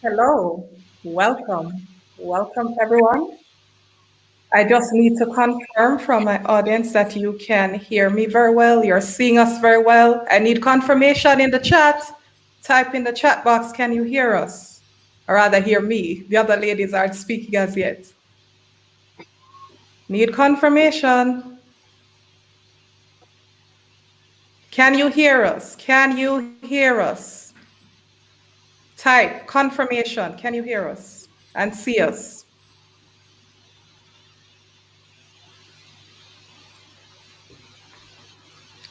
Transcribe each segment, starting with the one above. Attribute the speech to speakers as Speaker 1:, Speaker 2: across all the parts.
Speaker 1: Hello, welcome. Welcome, everyone. I just need to confirm from my audience that you can hear me very well. You're seeing us very well. I need confirmation in the chat. Type in the chat box, can you hear us? Or rather, hear me. The other ladies aren't speaking as yet. Need confirmation. Can you hear us? Can you hear us? Type confirmation. Can you hear us and see us?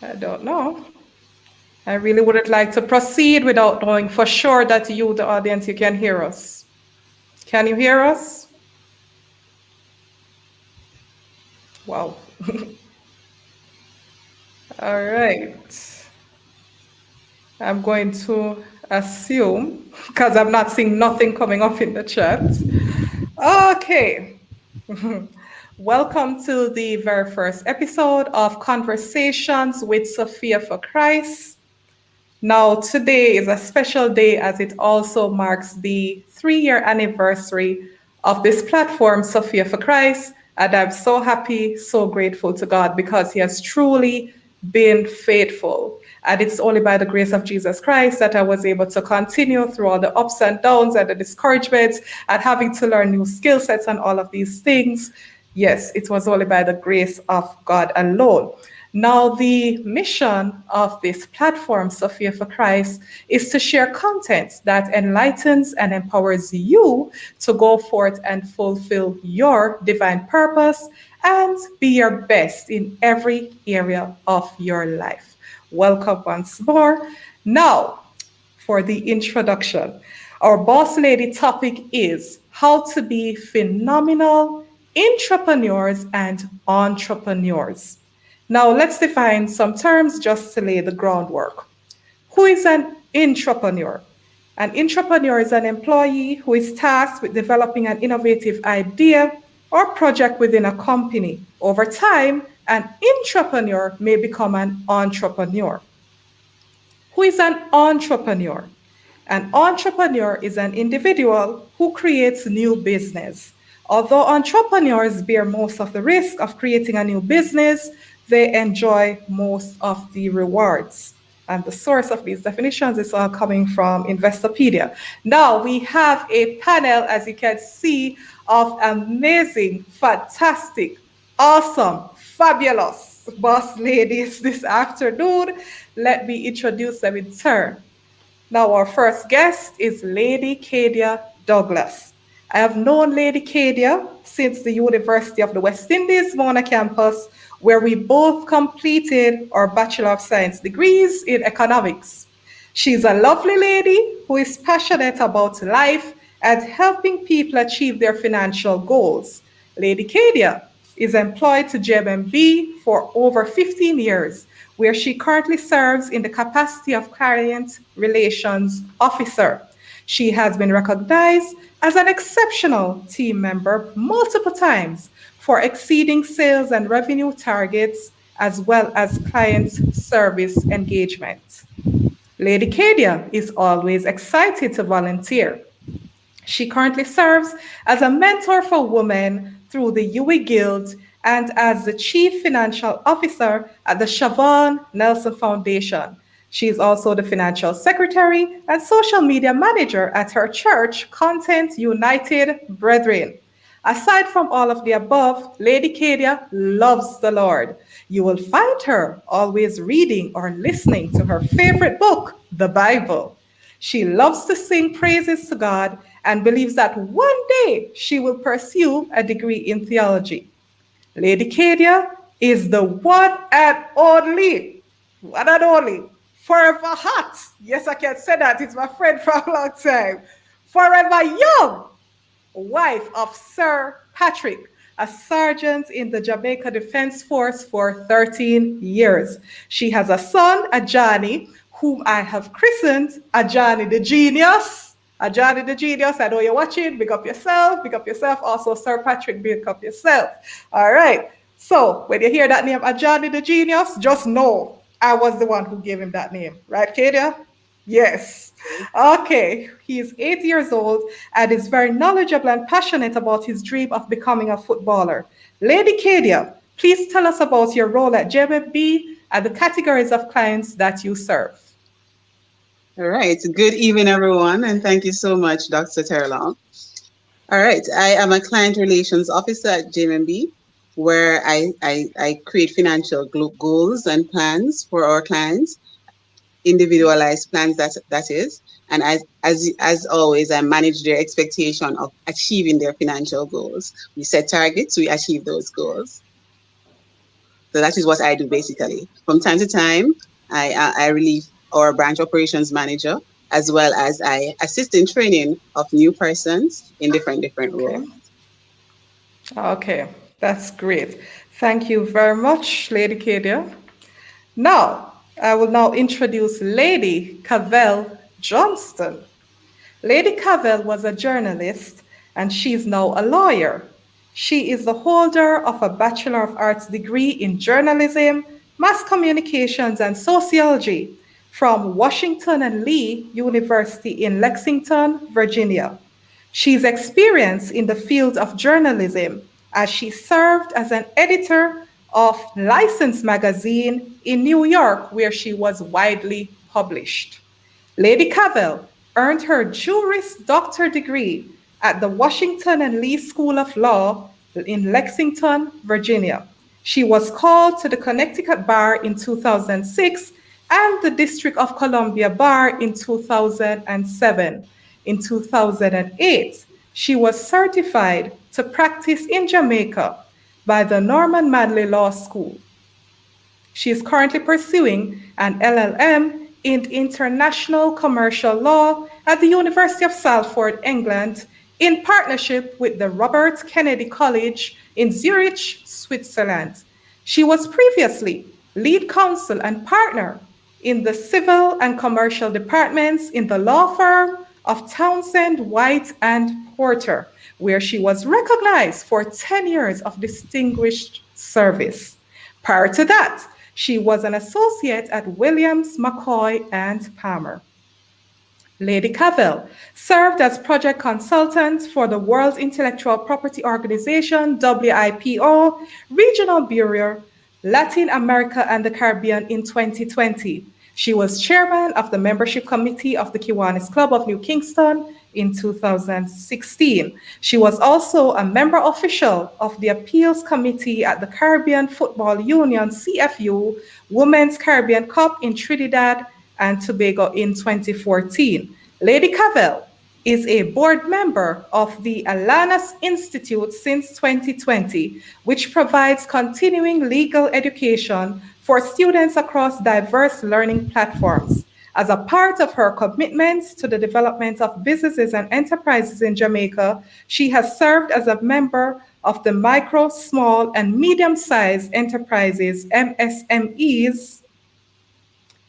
Speaker 1: I don't know. I really wouldn't like to proceed without knowing for sure that you, the audience, you can hear us. Can you hear us? Wow. All right. I'm going to assume, because I'm not seeing nothing coming up in the chat. Okay. Welcome to the very first episode of Conversations with Sophia4Christ. Now, today is a special day as it also marks the 3-year anniversary of this platform, Sophia4Christ. And I'm so happy, so grateful to God because He has truly been faithful. And it's only by the grace of Jesus Christ that I was able to continue through all the ups and downs and the discouragements and having to learn new skill sets and all of these things. Yes, it was only by the grace of God alone. Now, the mission of this platform, Sophia4Christ, is to share content that enlightens and empowers you to go forth and fulfill your divine purpose and be your best in every area of your life. Welcome once more. Now, for the introduction, our boss lady topic is how to be phenomenal intrapreneurs and entrepreneurs. Now, let's define some terms just to lay the groundwork. Who is an intrapreneur? An intrapreneur is an employee who is tasked with developing an innovative idea or project within a company. Over time, an intrapreneur may become an entrepreneur. Who is an entrepreneur? An entrepreneur is an individual who creates new business. Although entrepreneurs bear most of the risk of creating a new business, they enjoy most of the rewards. And the source of these definitions is all coming from Investopedia. Now we have a panel, as you can see, of amazing, fantastic, awesome, fabulous boss ladies this afternoon. Let me introduce them in turn. Now, our first guest is Lady Kadia Douglas. I have known Lady Kadia since the University of the West Indies, Mona campus, where we both completed our Bachelor of Science degrees in economics. She's a lovely lady who is passionate about life and helping people achieve their financial goals. Lady Kadia is employed to JMMB for over 15 years, where she currently serves in the capacity of Client Relations Officer. She has been recognized as an exceptional team member multiple times for exceeding sales and revenue targets, as well as client service engagement. Lady Kadia is always excited to volunteer. She currently serves as a mentor for women through the UWI Guild and as the Chief Financial Officer at the Siobhan Nelson Foundation. She is also the Financial Secretary and Social Media Manager at her church, Content United Brethren. Aside from all of the above, Lady Kadia loves the Lord. You will find her always reading or listening to her favorite book, the Bible. She loves to sing praises to God and believes that one day she will pursue a degree in theology. Lady Kadia is the one and only, forever hot. Yes, I can say that. It's my friend for a long time. Forever young wife of Sir Patrick, a sergeant in the Jamaica Defense Force for 13 years. She has a son, Ajani, whom I have christened Ajani the Genius. Ajani the Genius, I know you're watching. Big up yourself, big up yourself. Also, Sir Patrick, big up yourself. All right. So when you hear that name, Ajani the Genius, just know I was the one who gave him that name. Right, Kadia? Yes. Okay, he is 8 years old and is very knowledgeable and passionate about his dream of becoming a footballer. Lady Kadia, please tell us about your role at JMMB and the categories of clients that you serve.
Speaker 2: All right. Good evening, everyone, and thank you so much, Dr. Terrell. All right. I am a client relations officer at JMMB, where I create financial goals and plans for our clients, individualized plans, that is. And as always, I manage their expectation of achieving their financial goals. We set targets, we achieve those goals. So that is what I do basically. From time to time, I relieve our branch operations manager, as well as I assist in training of new persons in different
Speaker 1: Okay.
Speaker 2: roles.
Speaker 1: Okay, that's great. Thank you very much, Lady Kadia. Now, I will now introduce Lady Cavelle Johnston. Lady Cavell was a journalist and she is now a lawyer. She is the holder of a Bachelor of Arts degree in journalism, mass communications, and sociology from Washington and Lee University in Lexington, Virginia. She's experienced in the field of journalism as she served as an editor of License magazine in New York, where she was widely published. Lady Cavell earned her Juris Doctor degree at the Washington and Lee School of Law in Lexington, Virginia. She was called to the Connecticut Bar in 2006 and the District of Columbia Bar in 2007. In 2008, she was certified to practice in Jamaica by the Norman Manley Law School. She is currently pursuing an LLM in international commercial law at the University of Salford, England, in partnership with the Robert Kennedy College in Zurich, Switzerland. She was previously lead counsel and partner in the civil and commercial departments in the law firm of Townsend, White, and Porter, where she was recognized for 10 years of distinguished service. Prior to that, she was an associate at Williams, McCoy, and Palmer. Lady Cavell served as project consultant for the World Intellectual Property Organization, WIPO, Regional Bureau, Latin America and the Caribbean in 2020. She was chairman of the membership committee of the Kiwanis Club of New Kingston in 2016. She was also a member official of the appeals committee at the Caribbean Football Union CFU Women's Caribbean Cup in Trinidad and Tobago in 2014. Lady Cavell is a board member of the Alanis Institute since 2020, which provides continuing legal education for students across diverse learning platforms. As a part of her commitments to the development of businesses and enterprises in Jamaica, she has served as a member of the Micro, Small, and Medium-Sized Enterprises MSMEs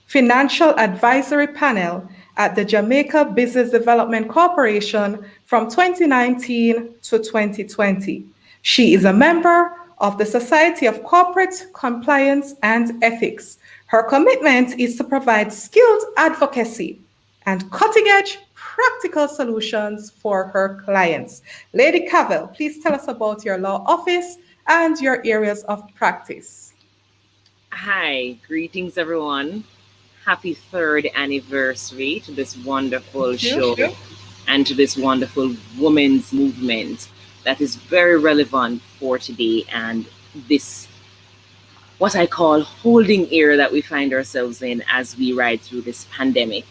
Speaker 1: Financial Advisory Panel at the Jamaica Business Development Corporation from 2019 to 2020. She is a member of the Society of Corporate Compliance and Ethics. Her commitment is to provide skilled advocacy and cutting-edge practical solutions for her clients. Lady Cavell, please tell us about your law office and your areas of practice.
Speaker 3: Hi, greetings everyone. Happy third anniversary to this wonderful show and to this wonderful women's movement that is very relevant for today and this, what I call holding era that we find ourselves in as we ride through this pandemic.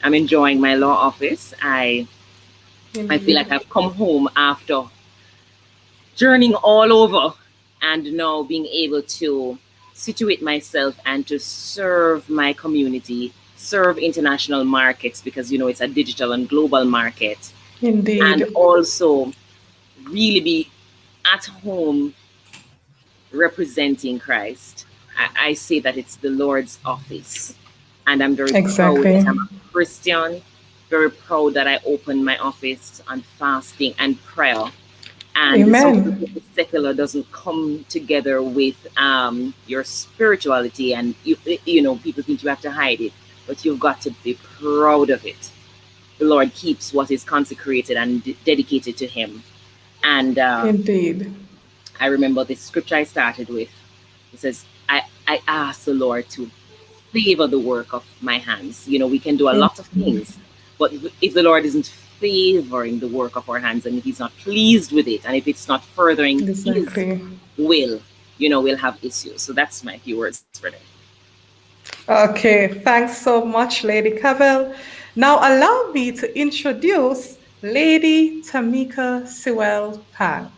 Speaker 3: I'm enjoying my law office. I feel like I've come home after journeying all over and now being able to situate myself and to serve my community, serve international markets because, you know, it's a digital and global market.
Speaker 1: Indeed.
Speaker 3: And also really be at home representing Christ. I say that it's the Lord's office. And I'm very proud that I'm a Christian, very proud that I opened my office on fasting and prayer. And something secular doesn't come together with your spirituality, and you know, people think you have to hide it, but you've got to be proud of it. the Lord keeps what is consecrated and dedicated to Him. And
Speaker 1: Indeed.
Speaker 3: I remember the scripture I started with. It says, I ask the Lord to favor the work of my hands. You know, we can do a lot of things, but if the Lord isn't favoring the work of our hands and He's not pleased with it, and if it's not furthering His will, you know, we'll have issues. So that's my few words for them.
Speaker 1: Okay, thanks so much, Lady Cavelle. Now allow me to introduce Lady Tamieka Sewell-Phang.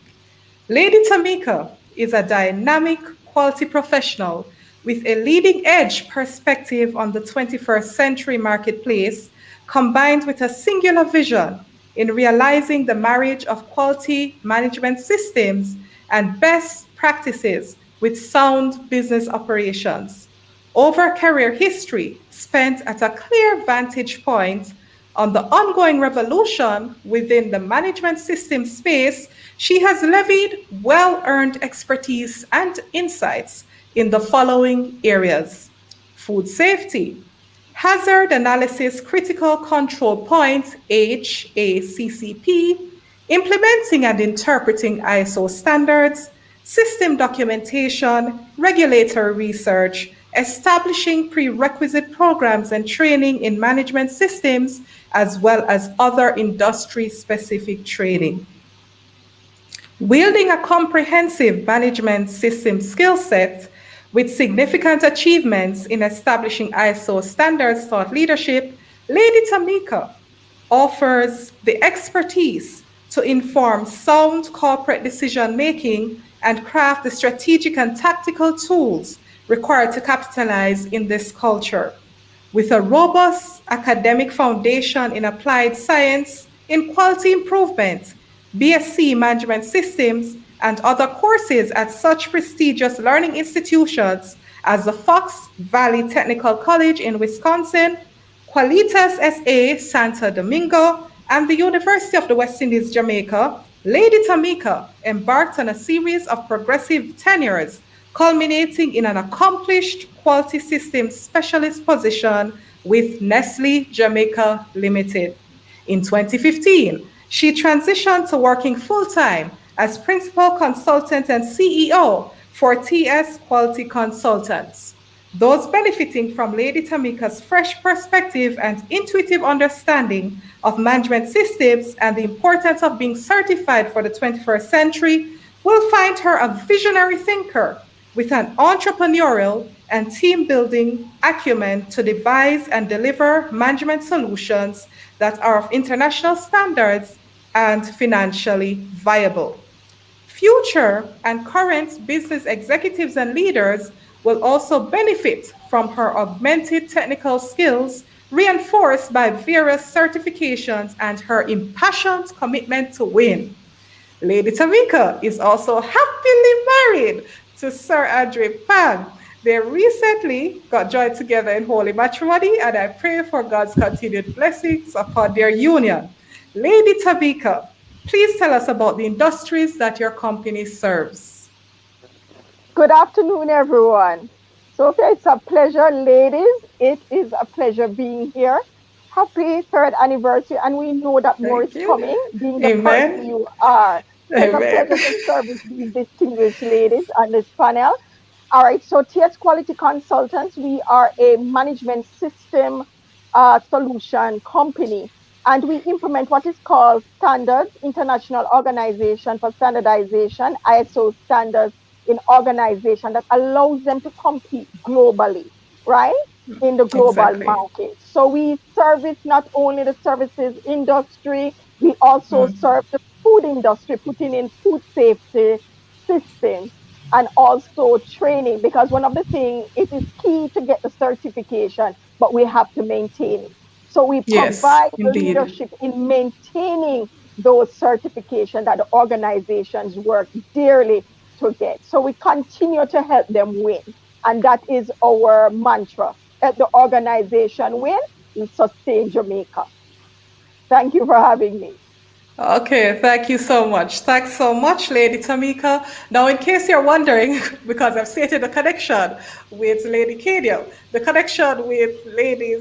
Speaker 1: Lady Tamika is a dynamic quality professional with a leading edge perspective on the 21st century marketplace, combined with a singular vision in realizing the marriage of quality management systems and best practices with sound business operations. Over career history spent at a clear vantage point on the ongoing revolution within the management system space, she has levied well earned expertise and insights in the following areas: food safety, hazard analysis critical control point HACCP, implementing and interpreting ISO standards, system documentation, regulatory research, establishing prerequisite programs and training in management systems, as well as other industry-specific training. Wielding a comprehensive management system skill set with significant achievements in establishing ISO standards thought leadership, Lady Tamika offers the expertise to inform sound corporate decision making and craft the strategic and tactical tools required to capitalize in this culture. With a robust academic foundation in applied science, in quality improvement, BSc management systems, and other courses at such prestigious learning institutions as the Fox Valley Technical College in Wisconsin, Qualitas SA Santo Domingo, and the University of the West Indies, Jamaica, Lady Tamika embarked on a series of progressive tenures, culminating in an accomplished quality systems specialist position with Nestle Jamaica Limited. In 2015, she transitioned to working full-time as principal consultant and CEO for TS Quality Consultants. Those benefiting from Lady Tamika's fresh perspective and intuitive understanding of management systems and the importance of being certified for the 21st century will find her a visionary thinker with an entrepreneurial and team-building acumen to devise and deliver management solutions that are of international standards and financially viable. Future and current business executives and leaders will also benefit from her augmented technical skills, reinforced by various certifications and her impassioned commitment to win. Lady Tamika is also happily married to Sir Andre Phang. They recently got joined together in holy matrimony, and I pray for God's continued blessings upon their union. Lady Tamika, please tell us about the industries that your company serves.
Speaker 4: Good afternoon, everyone. Sophia, it's a pleasure, ladies. It is a pleasure being here. Happy third anniversary, and we know that more is coming, being the person you are. It's a pleasure to service these distinguished ladies on this panel. All right, so TS Quality Consultants, we are a management system solution company, and we implement what is called standards, International Organization for Standardization, ISO standards in organization that allows them to compete globally, right? In the global market. So we service not only the services industry, we also serve the food industry, putting in food safety systems and also training, because one of the things, it is key to get the certification, but we have to maintain it. So we provide leadership in maintaining those certifications that the organizations work dearly to get. So we continue to help them win. And that is our mantra. Help the organization win, we sustain Jamaica. Thank you for having me.
Speaker 1: Okay, thank you so much. Thanks so much, Lady Tamika. Now, in case you're wondering, because I've stated the connection with Lady Kadia, the connection with Lady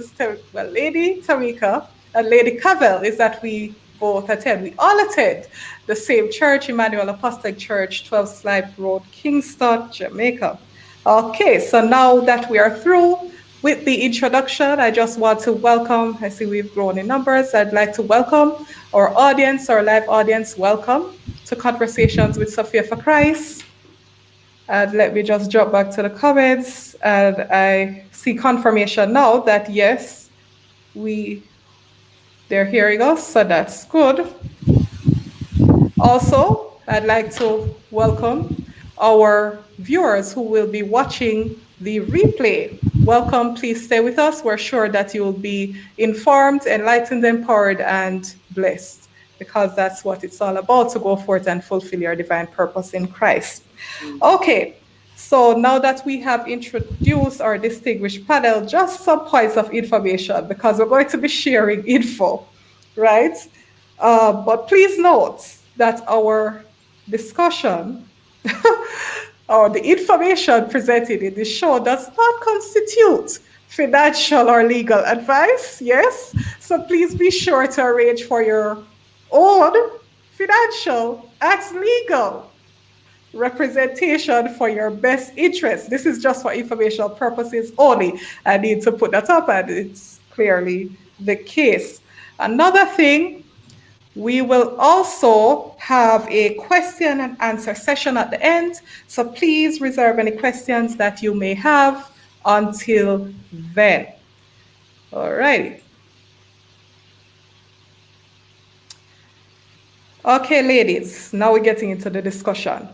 Speaker 1: Tamika and Lady Cavelle is that we all attend the same church, Emmanuel Apostolic Church, 12 Slipe Road, Kingston, Jamaica. Okay, so now that we are through with the introduction, I just want to welcome, I see we've grown in numbers. I'd like to welcome our audience, our live audience. Welcome to Conversations with Sophia4Christ. And let me just drop back to the comments. And I see confirmation now that yes, they're hearing us, so that's good. Also, I'd like to welcome our viewers who will be watching the replay. Welcome, please stay with us. We're sure that you will be informed, enlightened, empowered, and blessed, because that's what it's all about, to go forth and fulfill your divine purpose in Christ. Okay, so now that we have introduced our distinguished panel, just some points of information, because we're going to be sharing info, right? But please note that our discussion or the information presented in this show does not constitute financial or legal advice, yes? So please be sure to arrange for your own financial and legal representation for your best interest. This is just for informational purposes only. I need to put that up, and it's clearly the case. Another thing, we will also have a question and answer session at the end. So please reserve any questions that you may have until then. All right. Okay, ladies, now we're getting into the discussion.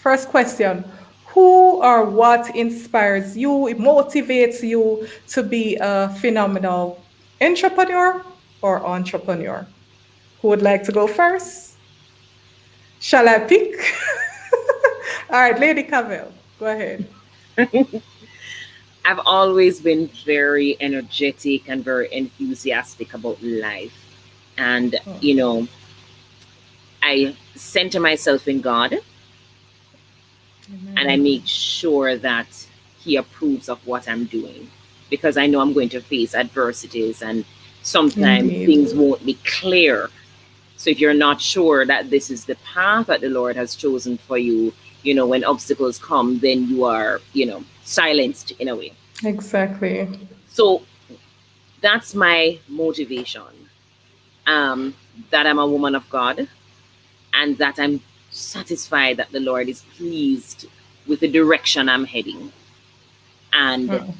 Speaker 1: First question, who or what inspires you, it motivates you to be a phenomenal entrepreneur or entrepreneur? Who would like to go first? Shall I pick? All right, Lady Cavelle, go ahead.
Speaker 3: I've always been very energetic and very enthusiastic about life. And, you know, I center myself in God. And I make sure that He approves of what I'm doing, because I know I'm going to face adversities, and sometimes things won't be clear. So if you're not sure that this is the path that the Lord has chosen for you, you know, when obstacles come, then you are, you know, silenced in a way.
Speaker 1: Exactly.
Speaker 3: So that's my motivation, that I'm a woman of God, and that I'm satisfied that the Lord is pleased with the direction I'm heading. And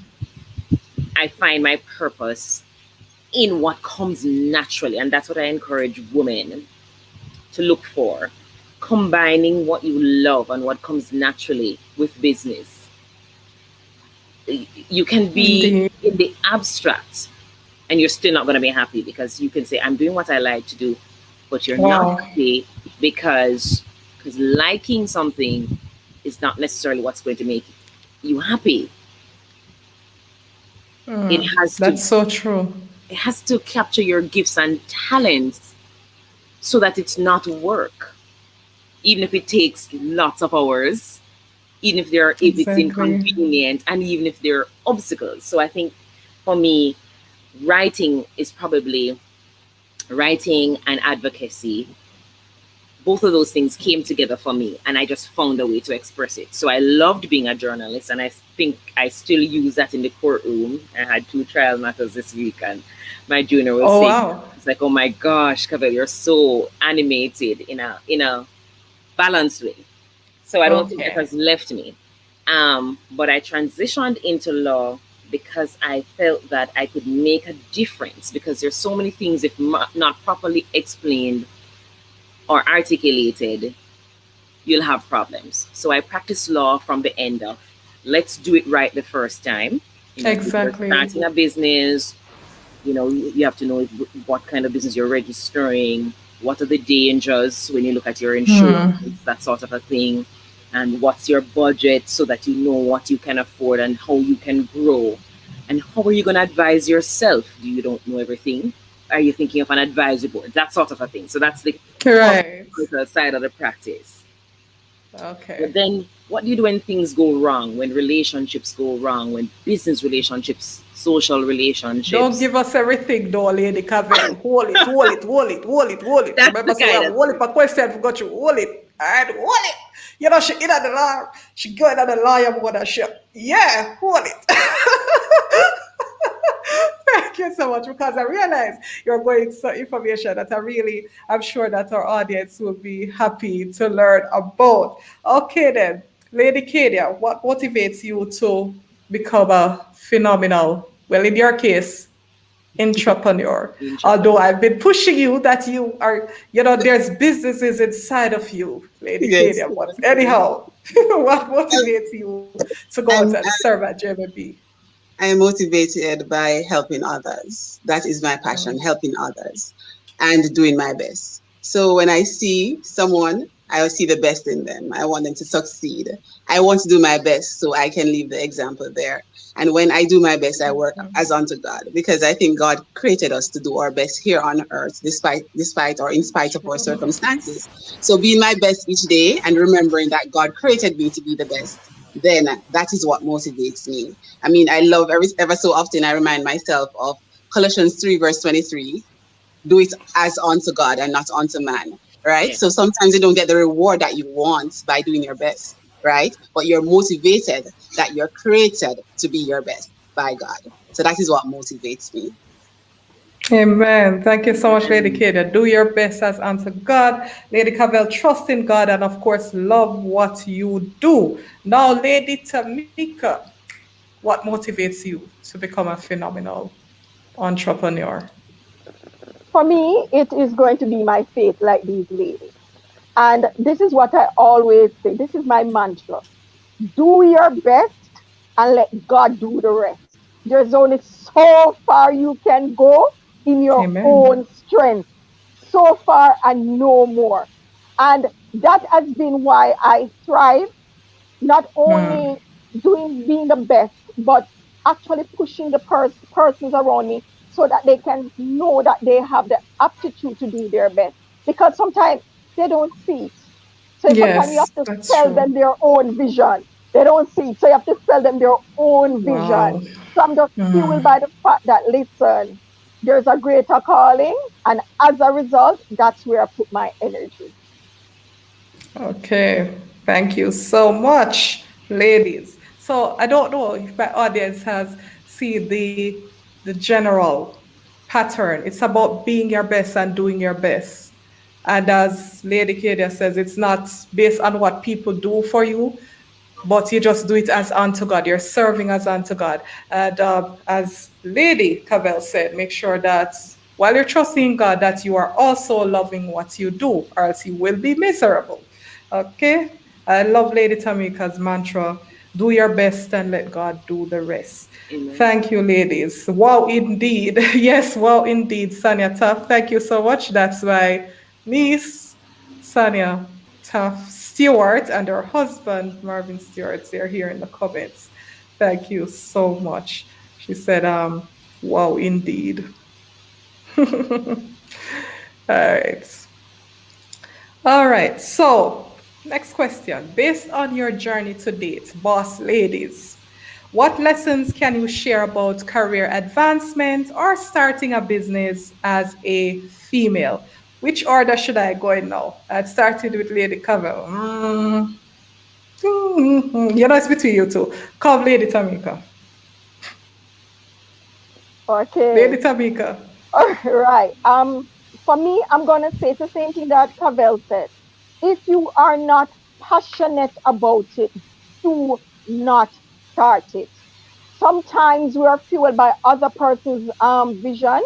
Speaker 3: I find my purpose in what comes naturally. And that's what I encourage women to look for, combining what you love and what comes naturally with business. You can be in the abstract and you're still not going to be happy, because you can say, I'm doing what I like to do, but you're not happy because liking something is not necessarily what's going to make you happy.
Speaker 1: That's so true.
Speaker 3: It has to capture your gifts and talents so that it's not work, even if it takes lots of hours, even if it's inconvenient, and even if there are obstacles. So I think for me, writing and advocacy, both of those things came together for me, and I just found a way to express it. So I loved being a journalist, and I think I still use that in the courtroom. I had 2 trial matters this week, and my junior was saying, it's like, oh my gosh, Cavelle, you're so animated in a balanced way. So I don't think that has left me. But I transitioned into law because I felt that I could make a difference, because there's so many things, if not properly explained or articulated, you'll have problems. So I practice law from the end of, let's do it right the first time. You know,
Speaker 1: exactly.
Speaker 3: Starting a business, you know, you have to know what kind of business you're registering, what are the dangers when you look at your insurance, that sort of a thing, and what's your budget, so that you know what you can afford and how you can grow. And how are you going to advise yourself? You don't know everything. Are you thinking of an advisory board? That sort of a thing. So that's the side of the practice.
Speaker 1: Okay.
Speaker 3: But then, what do you do when things go wrong? When relationships go wrong? When business relationships, social
Speaker 1: Don't
Speaker 3: relationships?
Speaker 1: give us everything, though, Lady Cavell. Hold it, hold it, hold it, hold it, hold it.
Speaker 3: That's the
Speaker 1: Remember, so we
Speaker 3: kind
Speaker 1: have
Speaker 3: of
Speaker 1: hold it
Speaker 3: thing.
Speaker 1: per question. We got you. Hold it. All right, hold it. You know, she in at the law. She going at the lawyer more than shit. Yeah, hold it. Thank you so much because I realize you're going to some information that I'm sure that our audience will be happy to learn about. Okay, then, Lady Kadia, what motivates you to become a phenomenal, well, in your case, entrepreneur? Although
Speaker 3: Entrepreneur.
Speaker 1: I've been pushing you that you are, there's businesses inside of you, Lady
Speaker 2: Yes.
Speaker 1: Kadia. But anyhow, what motivates you to go out and
Speaker 2: I'm,
Speaker 1: serve at JMMB?
Speaker 2: I am motivated by helping others. That is my passion, helping others and doing my best. So when I see someone, I see the best in them. I want them to succeed. I want to do my best so I can leave the example there. And when I do my best, I work as unto God because I think God created us to do our best here on earth, despite or in spite of our circumstances. So being my best each day and remembering that God created me to be the best, then that is what motivates me. I mean, I love ever so often I remind myself of Colossians 3, verse 23. Do it as unto God and not unto man. Right?
Speaker 3: Yeah.
Speaker 2: So sometimes you don't get the reward that you want by doing your best, right? But you're motivated that you're created to be your best by God. So that is what motivates me.
Speaker 1: Amen. Thank you so much, Lady
Speaker 3: Amen.
Speaker 1: Kadia. Do your best as unto God. Lady Cavell, trust in God and, of course, love what you do. Now, Lady Tamika, what motivates you to become a phenomenal entrepreneur?
Speaker 4: For me, it is going to be my faith, like these ladies. And this is what I always say. This is my mantra. Do your best and let God do the rest. There's only so far you can go in your
Speaker 1: Amen.
Speaker 4: own strength, so far and no more. And that has been why I thrive, not only being the best, but actually pushing the persons around me so that they can know that they have the aptitude to do their best. Because sometimes they don't see it. So sometimes you
Speaker 1: Yes,
Speaker 4: have to
Speaker 1: that's
Speaker 4: sell
Speaker 1: true.
Speaker 4: them their own vision. They don't see it. So you have to sell them their own vision.
Speaker 1: Wow.
Speaker 4: So I'm just fueled by the fact that, listen, there's a greater calling. And as a result, that's where I put my energy.
Speaker 1: Okay. Thank you so much, ladies. So I don't know if my audience has seen the general pattern. It's about being your best and doing your best. And as Lady Kadia says, it's not based on what people do for you, but you just do it as unto God. You're serving as unto God. And as Lady Cavell said, make sure that while you're trusting God, that you are also loving what you do, or else you will be miserable. Okay? I love Lady Tamika's mantra: do your best and let God do the rest.
Speaker 3: Amen.
Speaker 1: Thank you, ladies. Wow, indeed. Yes, wow, indeed. Sanya Tuff, thank you so much. That's my niece, Sanya Tuff Stewart, and her husband, Marvin Stewart. They're here in the comments. Thank you so much. She said, wow, indeed. All right. All right. So, next question. Based on your journey to date, boss ladies, what lessons can you share about career advancement or starting a business as a female? Which order should I go in now? I started with Lady Cavell. It's between you two. Come, Lady Tamika. Lady
Speaker 4: Okay.
Speaker 1: Tamika.
Speaker 4: All right. For me, I'm gonna say it's the same thing that Cavell said. If you are not passionate about it, do not start it. Sometimes we are fueled by other person's vision,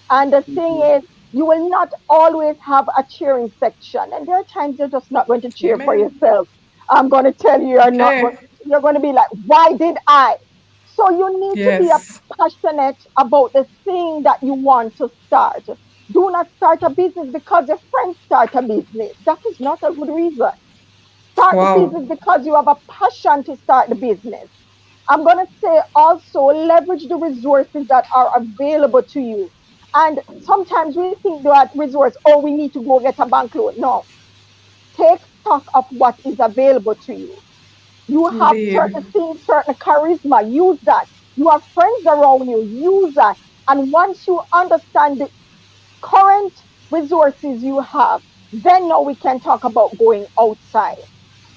Speaker 4: and the thing
Speaker 3: Mm-hmm.
Speaker 4: is, you will not always have a cheering section, and there are times you're just not going to cheer for
Speaker 1: Amen.
Speaker 4: yourself. I'm going to tell you, you're not going.
Speaker 1: Okay.
Speaker 4: You're going to be like, why did I? So you need to be
Speaker 1: Yes.
Speaker 4: passionate about the thing that you want to start. Do not start a business because your friends start a business. That is not a good reason. Start the
Speaker 1: Wow.
Speaker 4: business because you have a passion to start the business. I'm going to say also leverage the resources that are available to you. And sometimes we think that resource, oh, we need to go get a bank loan. No, take stock of what is available to you. You have certain
Speaker 1: Indeed.
Speaker 4: things, certain charisma, use that. You have friends around you, use that. And once you understand the current resources you have, then now we can talk about going outside.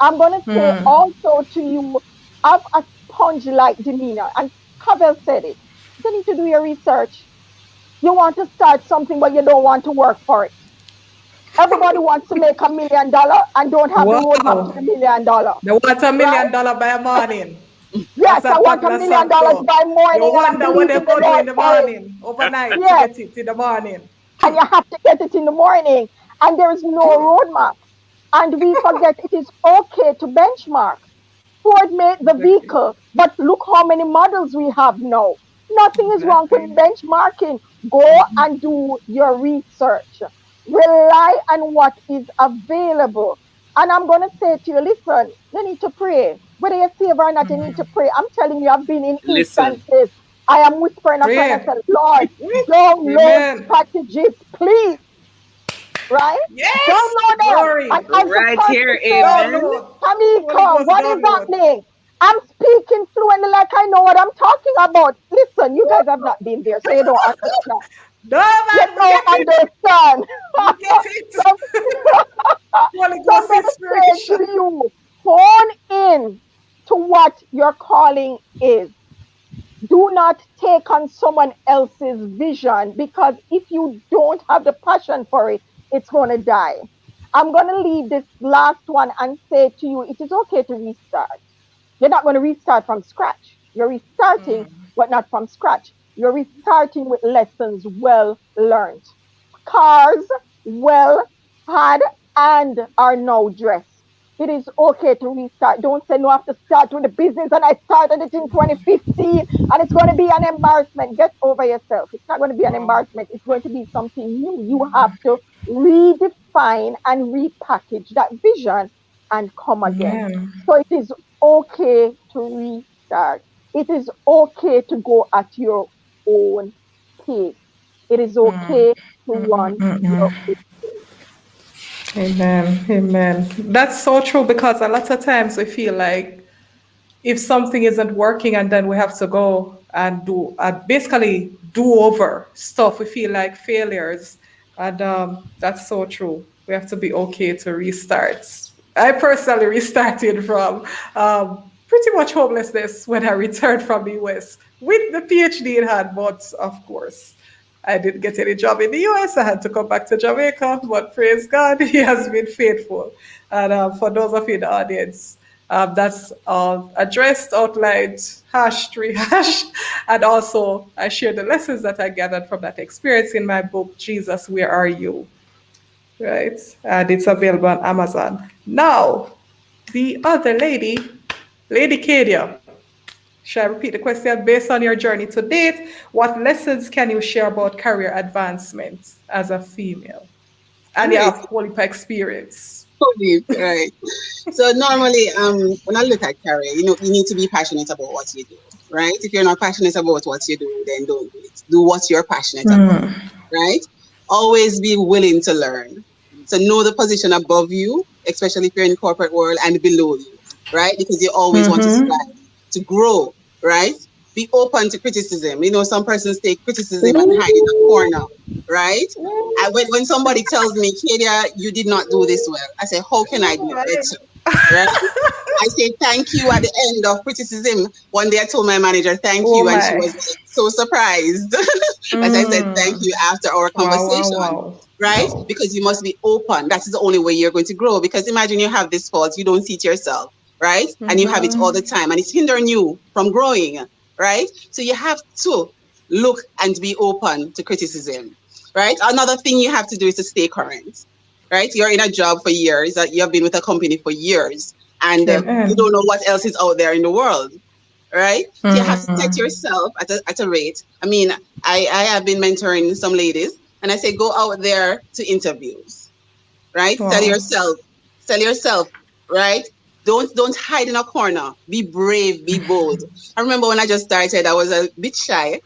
Speaker 4: I'm going to say also to you, have a sponge-like demeanor. And Cavelle said it. You need to do your research. You want to start something, but you don't want to work for it. Everybody wants to make $1 million and don't have the roadmap to
Speaker 1: Wow.
Speaker 4: the $1 million,
Speaker 1: They want $1
Speaker 4: right?
Speaker 1: million by morning.
Speaker 4: Yes,
Speaker 1: That's a
Speaker 4: I want $1
Speaker 1: popular
Speaker 4: million
Speaker 1: song too.
Speaker 4: by
Speaker 1: You
Speaker 4: morning and I'm
Speaker 1: wonder what they
Speaker 4: believing the
Speaker 1: go do
Speaker 4: Lord
Speaker 1: in the
Speaker 4: for it.
Speaker 1: morning, overnight to
Speaker 4: Yes,
Speaker 1: get it in the morning.
Speaker 4: and you have to get it in the morning and there is no roadmap. And we forget it is okay to benchmark. Ford made the
Speaker 1: Exactly.
Speaker 4: vehicle, but look how many models we have now. Nothing is wrong with
Speaker 1: Exactly.
Speaker 4: benchmarking. Go and do your research. Rely on what is available. And I'm going to say to you, listen, you need to pray. Whether you're saved or not, you need to pray. I'm telling you, I've been in
Speaker 3: Listen.
Speaker 4: instances. I am whispering a prayer and I
Speaker 1: Pray.
Speaker 4: said, Lord, download
Speaker 1: Amen.
Speaker 4: strategies, please, right?
Speaker 1: Yes.
Speaker 4: Download them. And
Speaker 1: Glory.
Speaker 4: as the
Speaker 3: Right here,
Speaker 4: person said,
Speaker 3: amen.
Speaker 1: Download. Holy
Speaker 4: Tamika,
Speaker 1: Ghost
Speaker 4: what is
Speaker 1: download.
Speaker 4: happening? I'm speaking fluently like I know what I'm talking about. Listen, you guys have not been there, so you don't understand.
Speaker 1: No
Speaker 4: You
Speaker 1: man, we
Speaker 4: don't
Speaker 1: get it.
Speaker 4: understand.
Speaker 1: We get it.
Speaker 4: so,
Speaker 1: Holy
Speaker 4: so I'm
Speaker 1: Ghost
Speaker 4: going to say
Speaker 1: inspiration.
Speaker 4: to you, hone in to what your calling is. Do not take on someone else's vision because if you don't have the passion for it, it's going to die. I'm going to leave this last one and say to you, it is okay to restart. You're not going to restart from scratch. You're restarting, but not from scratch. You're restarting with lessons well learned. Cars well had and are now dressed. It is okay to restart. Don't say no, I have to start with the business and I started it in 2015 and it's going to be an embarrassment. Get over yourself. It's not going to be an
Speaker 1: Wow.
Speaker 4: embarrassment. It's going to be something new. You have to redefine and repackage that vision and come again.
Speaker 1: Amen.
Speaker 4: So it is okay to restart. It is okay to go at your own pace. It is okay to run your own race.
Speaker 1: Amen. Amen. That's so true because a lot of times we feel like if something isn't working and then we have to go and do basically do over stuff, we feel like failures. And that's so true. We have to be okay to restart. I personally restarted from pretty much homelessness when I returned from the US with the PhD in hand, but of course. I didn't get any job in the US. I had to come back to Jamaica, but praise God, He has been faithful. And for those of you in the audience, that's addressed, outlined, hashed, rehashed, and also I share the lessons that I gathered from that experience in my book, Jesus, Where Are You? Right? And it's available on Amazon. Now, the other lady, Lady Kadia, shall I repeat the question? Based on your journey to date, what lessons can you share about career advancement as a female? And you
Speaker 2: Right.
Speaker 1: have whole heap of experience.
Speaker 2: Right. So normally, when I look at career, you need to be passionate about what you do, right? If you're not passionate about what you do, then don't do it. Do what you're passionate about, right? Always be willing to learn. So know the position above you, especially if you're in the corporate world, and below you, right? Because you always want to strive to grow, right? Be open to criticism. Some persons take criticism and hide in a corner, right? When somebody tells me, Kadia, you did not do this well, I say, how can I do it better? Right? I say thank you at the end of criticism. One day I told my manager thank
Speaker 1: Oh
Speaker 2: you, and she
Speaker 1: my.
Speaker 2: was like, so surprised as I said thank you after our
Speaker 1: Wow, wow,
Speaker 2: conversation.
Speaker 1: wow.
Speaker 2: Right? Because you must be open. That is the only way you're going to grow. Because imagine you have this fault, you don't see it yourself, right? And you have it all the time, and it's hindering you from growing, right? So you have to look and be open to criticism, right? Another thing you have to do is to stay current, right? You're in a job for years, you have been with a company for years, and you don't
Speaker 1: Amen.
Speaker 2: know what else is out there in the world, right? So you have to set yourself at a rate. I mean, I have been mentoring some ladies, and I say, go out there to interviews, right?
Speaker 1: Wow.
Speaker 2: Sell yourself, right? Don't hide in a corner. Be brave, be bold. I remember when I just started, I was a bit shy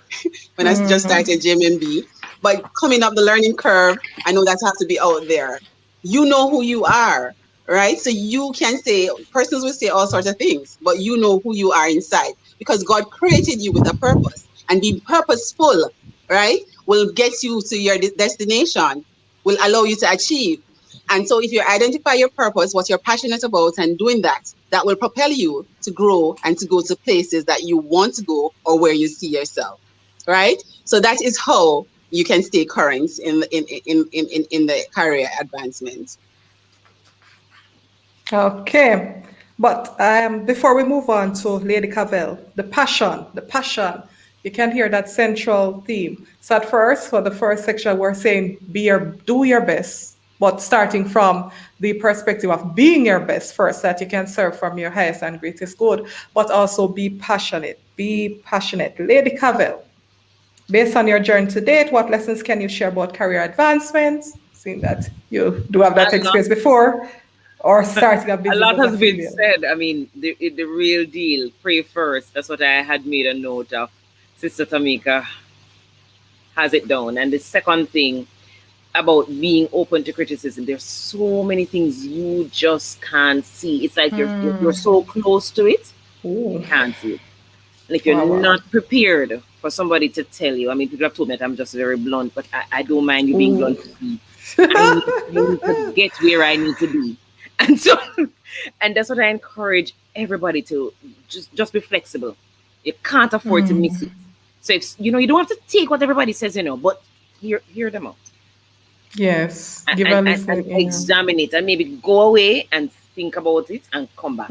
Speaker 2: when I just started JMMB, but coming up the learning curve, I know that I have to be out there. You know who you are, right? So you can say, persons will say all sorts of things, but you know who you are inside because God created you with a purpose, and being purposeful, right, will get you to your destination, will allow you to achieve. And so if you identify your purpose, what you're passionate about, and doing that, that will propel you to grow and to go to places that you want to go or where you see yourself, right? So that is how you can stay current in the career advancement.
Speaker 1: Okay. But before we move on to Lady Cavelle, the passion, you can hear that central theme. So at first, for the first section, we're saying do your best, but starting from the perspective of being your best first, that you can serve from your highest and greatest good, but also be passionate. Be passionate. Lady Cavelle, based on your journey to date, what lessons can you share about career advancement, seeing that you do have that
Speaker 3: A lot,
Speaker 1: experience before, or starting a
Speaker 3: a
Speaker 1: business
Speaker 3: lot
Speaker 1: as a
Speaker 3: has been
Speaker 1: female?
Speaker 3: said. I mean, the real deal. Pray first. That's what I had made a note of. Sister Tamika has it down. And the second thing about being open to criticism, there's so many things you just can't see. It's like you're so close to it, you
Speaker 1: Ooh,
Speaker 3: can't see it. And if you're
Speaker 1: wow, wow.
Speaker 3: not prepared for somebody to tell you, I mean, people have told me that I'm just very blunt, but I don't mind you being
Speaker 1: Ooh.
Speaker 3: blunt with me. I need to get where I need to be. And so, and that's what I encourage everybody to just be flexible. You can't afford to miss it. So if you don't have to take what everybody says, but hear them out
Speaker 1: Yes,
Speaker 3: and,
Speaker 1: give
Speaker 3: and,
Speaker 1: a
Speaker 3: and, and
Speaker 1: listening ear.
Speaker 3: examine it and maybe go away and think about it and come back.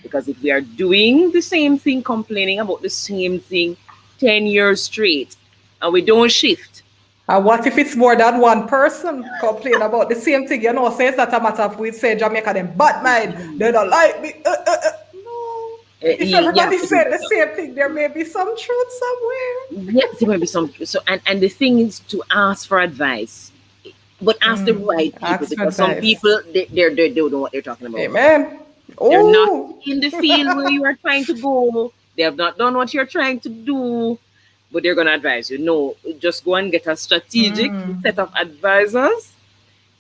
Speaker 3: Because if we are doing the same thing, complaining about the same thing 10 years straight, and we don't shift.
Speaker 1: And what if it's more than one person complain about the same thing? Say it's not a matter of we say Jamaica them bad mind, they don't like me. No. If
Speaker 3: You
Speaker 1: everybody
Speaker 3: have to do
Speaker 1: said the
Speaker 3: better.
Speaker 1: same thing, there may be some truth somewhere.
Speaker 3: Yes, there might be some. So, and the thing is to ask for advice, but ask the right people,
Speaker 1: Ask for
Speaker 3: because some
Speaker 1: advice.
Speaker 3: people they don't know what they're talking about.
Speaker 1: Amen.
Speaker 3: They're not
Speaker 1: Oh.
Speaker 3: in the field where you are trying to go. They have not done what you're trying to do, but they're going to advise you. No, just go and get a strategic set of advisors,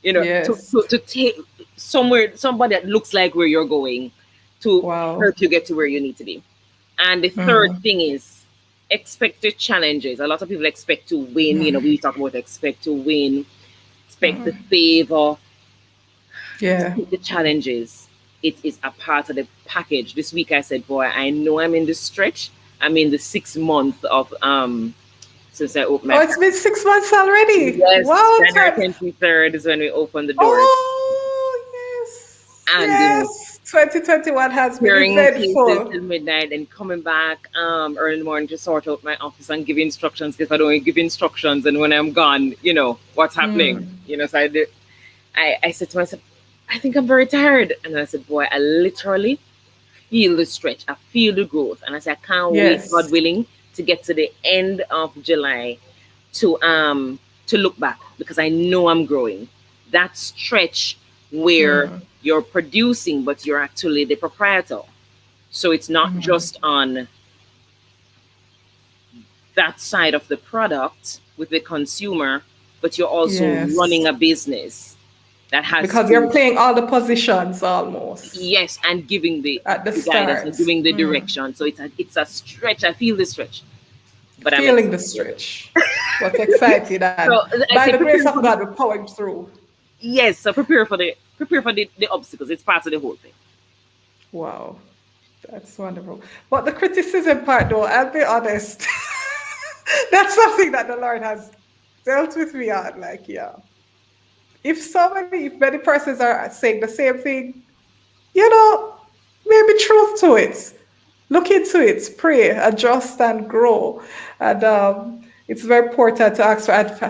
Speaker 1: Yes.
Speaker 3: to take somebody that looks like where you're going to
Speaker 1: Wow.
Speaker 3: help you get to where you need to be. And the third thing is expected challenges. A lot of people expect to win. We talk about expect to win, expect the favor.
Speaker 1: Yeah.
Speaker 3: The challenges, it is a part of the package. This week I said, boy, I know I'm in the stretch. I'm in the 6th month of since I opened my
Speaker 1: Oh, it's been 6 months already.
Speaker 3: yes,
Speaker 1: Wow,
Speaker 3: January
Speaker 1: time.
Speaker 3: 23rd is when we opened the doors.
Speaker 1: Oh, yes.
Speaker 3: And
Speaker 1: Yes. 2021 has been
Speaker 3: clearing cases
Speaker 1: eventful.
Speaker 3: till midnight and coming back early in the morning to sort out my office and give instructions. If I don't give instructions and when I'm gone, what's happening. So I said to myself, I think I'm very tired. And I said, boy, I literally feel the stretch. I feel the growth. And I said, I can't wait, God
Speaker 1: Yes.
Speaker 3: willing, to get to the end of July to look back, because I know I'm growing. That stretch where you're producing, but you're actually the proprietor. So it's not just on that side of the product with the consumer, but you're also
Speaker 1: Yes.
Speaker 3: running a business that has
Speaker 1: Because you're
Speaker 3: to,
Speaker 1: playing all the positions almost
Speaker 3: yes, and giving the,
Speaker 1: at the
Speaker 3: the guidance and
Speaker 1: start.
Speaker 3: giving the direction. So it's a stretch. I feel the stretch, but I'm
Speaker 1: Feeling the
Speaker 3: excited.
Speaker 1: stretch. But excited. And
Speaker 3: So I
Speaker 1: by
Speaker 3: say
Speaker 1: the grace
Speaker 3: prepare
Speaker 1: of
Speaker 3: for the,
Speaker 1: God, we're powering through.
Speaker 3: yes. So prepare for the obstacles. It's part of the whole thing.
Speaker 1: Wow. That's wonderful. But the criticism part, though, I'll be honest, that's something that the Lord has dealt with me on. Like, yeah, if many persons are saying the same thing, you know, maybe truth to it. Look into it, pray, adjust, and grow. And it's very important to ask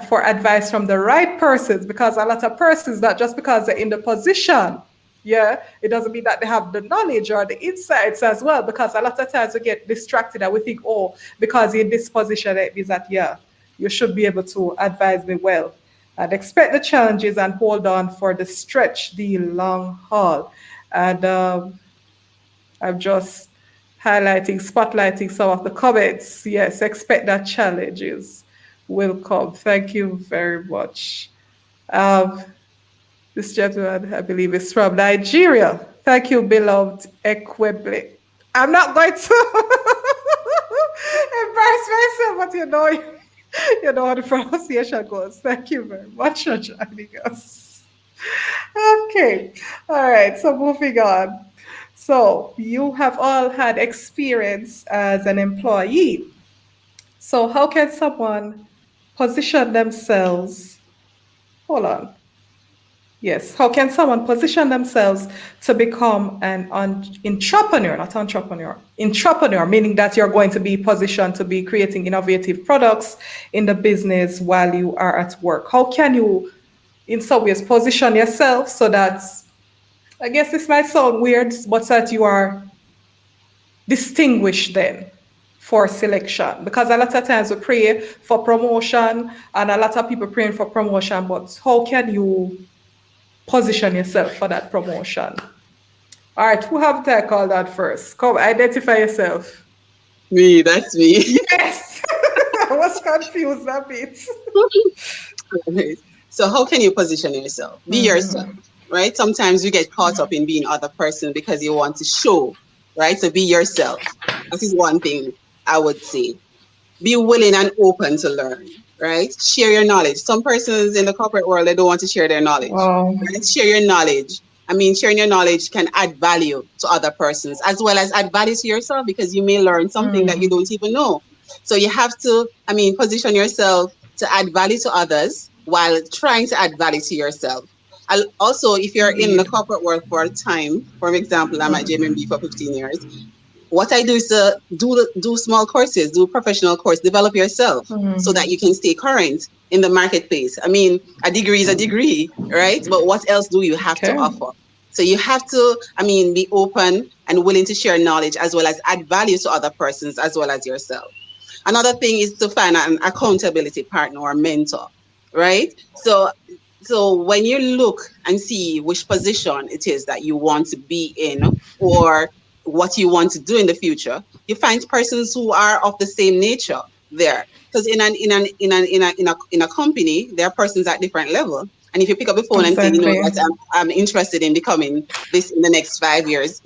Speaker 1: for advice from the right persons, because a lot of persons, not just because they're in the position, yeah, it doesn't mean that they have the knowledge or the insights as well, because a lot of times we get distracted and we think, oh, because you're in this position, it means that, yeah, you should be able to advise me well. And expect the challenges and hold on for the stretch, the long haul. And I'm just spotlighting some of the comments. Yes, expect that challenges will come. Thank you very much. Um, This gentleman, I believe, is from Nigeria. Thank you, beloved Ekweble. I'm not going to embarrass myself, but you know how the pronunciation goes. Thank you very much for joining us. Okay, all right, so moving on. So you have all had experience as an employee. So how can someone position themselves? Hold on. Yes. How can someone position themselves to become an entrepreneur, not entrepreneur, meaning that you're going to be positioned to be creating innovative products in the business while you are at work? How can you, in some ways, position yourself so that, I guess this might sound weird, but that you are distinguished then for selection? Because a lot of times we pray for promotion and a lot of people praying for promotion, but how can you position yourself for that promotion? All right, who have tackled that first? Come, identify yourself.
Speaker 2: Me, that's me.
Speaker 1: Yes, I was confused a bit.
Speaker 2: Right. So how can you position yourself? Be yourself, right? Sometimes you get caught up in being other person because you want to show, right? So be yourself. That is one thing I would say. Be willing and open to learn, right? Share your knowledge. Some persons in the corporate world, they don't want to share their knowledge. Right? Share your knowledge. I mean, sharing your knowledge can add value to other persons as well as add value to yourself, because you may learn something that you don't even know. So you have to, I mean, position yourself to add value to others while trying to add value to yourself. Also, if you're in the corporate world for a time, for example, I'm at JMMB for 15 years. What I do is to do small courses, do professional course, develop yourself so that you can stay current in the marketplace. I mean, a degree is a degree, right? But what else do you have to offer? So you have to, I mean, be open and willing to share knowledge as well as add value to other persons as well as yourself. Another thing is to find an accountability partner or mentor, right? So when you look and see which position it is that you want to be in or what you want to do in the future, you find persons who are of the same nature there. Because in a company, there are persons at different level. And if you pick up the phone and say, you know, that I'm interested in becoming this in the next 5 years,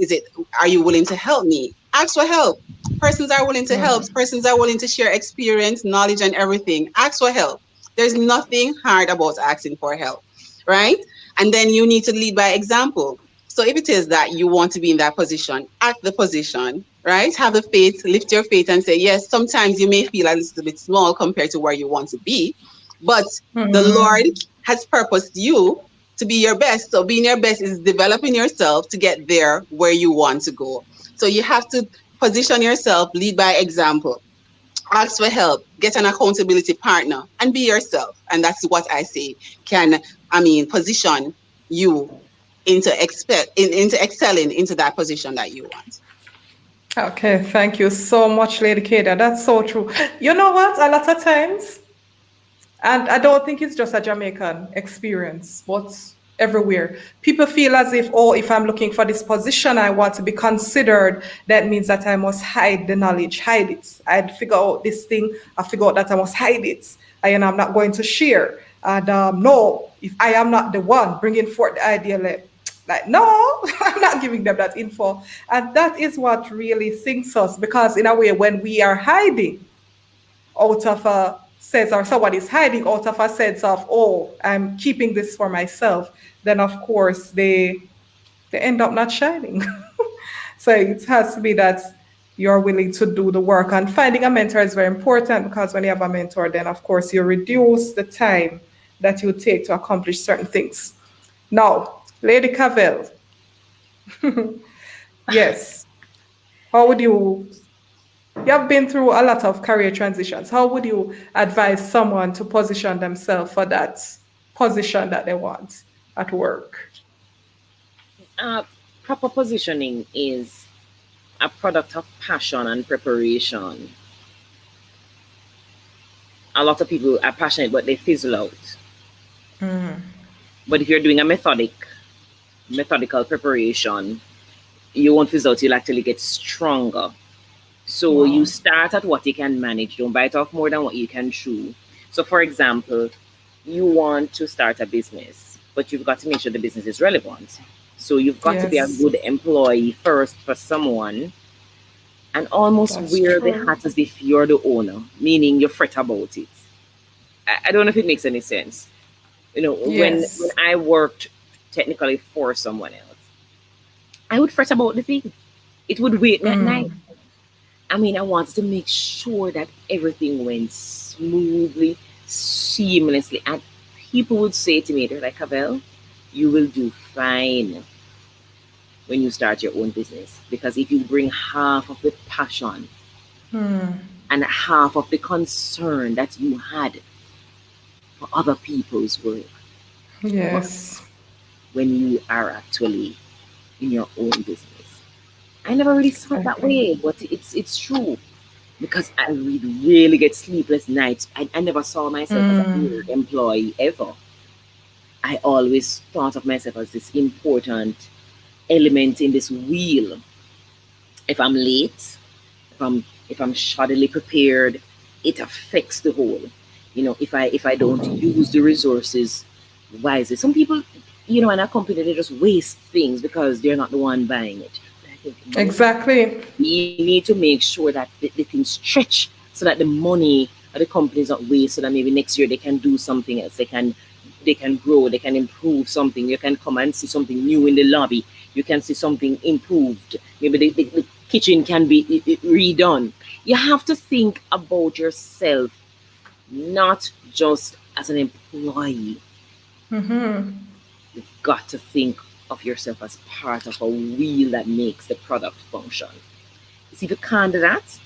Speaker 2: are you willing to help me? Ask for help. Persons are willing to help. Persons are willing to share experience, knowledge, and everything. Ask for help. There's nothing hard about asking for help, right? And then you need to lead by example. So if it is that you want to be in that position, act the position, right? Have the faith, lift your faith and say, yes, sometimes you may feel a little bit small compared to where you want to be, but the Lord has purposed you to be your best. So being your best is developing yourself to get there where you want to go. So you have to position yourself, lead by example, ask for help, get an accountability partner, and be yourself. And that's what I say can, I mean, position you into excelling into that position that you want.
Speaker 1: Okay, thank you so much, Lady Kadia. That's so true. You know what? A lot of times, and I don't think it's just a Jamaican experience, but everywhere, people feel as if, oh, if I'm looking for this position, I want to be considered, that means that I must hide the knowledge, hide it. I'd figure out this thing, I figure out that I must hide it, and I'm not going to share. And no, if I am not the one bringing forth the idea, like, no, I'm not giving them that info. And that is what really sinks us, because in a way, when we are hiding out of a sense, or somebody's hiding out of a sense of, oh, I'm keeping this for myself, then of course they end up not shining. So it has to be that you're willing to do the work. And finding a mentor is very important, because when you have a mentor, then of course you reduce the time that you take to accomplish certain things. Now, Lady Cavelle, yes, how would you have been through a lot of career transitions. How would you advise someone to position themselves for that position that they want at work?
Speaker 3: Proper positioning is a product of passion and preparation. A lot of people are passionate, but they fizzle out. But if you're doing a methodical preparation, you won't fizzle out, you'll actually get stronger. So you start at what you can manage. Don't bite off more than what you can chew. So for example, you want to start a business, but but you've got to make sure the business is relevant. So you've got to be a
Speaker 1: Yes.
Speaker 3: good employee first for someone, and almost
Speaker 1: That's
Speaker 3: wear the
Speaker 1: true.
Speaker 3: hat as if you're the owner, meaning you fret about it. I don't know if it makes any sense. You know, when
Speaker 1: Yes.
Speaker 3: I worked technically for someone else, I would fret about the thing. It would wake me at night. I mean, I wanted to make sure that everything went smoothly, seamlessly. And people would say to me, they're like, Cavelle, you will do fine when you start your own business. Because if you bring half of the passion and half of the concern that you had for other people's work,
Speaker 1: Yes.
Speaker 3: when you are actually in your own business. I never really saw it that way, but it's true. Because I would really get sleepless nights. I never saw myself as a weird employee ever. I always thought of myself as this important element in this wheel. If I'm late, if I'm shoddily prepared, it affects the whole. You know, if I don't use the resources wisely. Some people, you know, in a company, they just waste things because they're not the one buying it. I think, no,
Speaker 1: Exactly.
Speaker 3: we need to make sure that the things stretch so that the money of the company is not waste, so that maybe next year they can do something else. They can grow, they can improve something. You can come and see something new in the lobby. You can see something improved. Maybe the kitchen can be redone. You have to think about yourself, not just as an employee. You've got to think of yourself as part of a wheel that makes the product function. See, if you can't do that,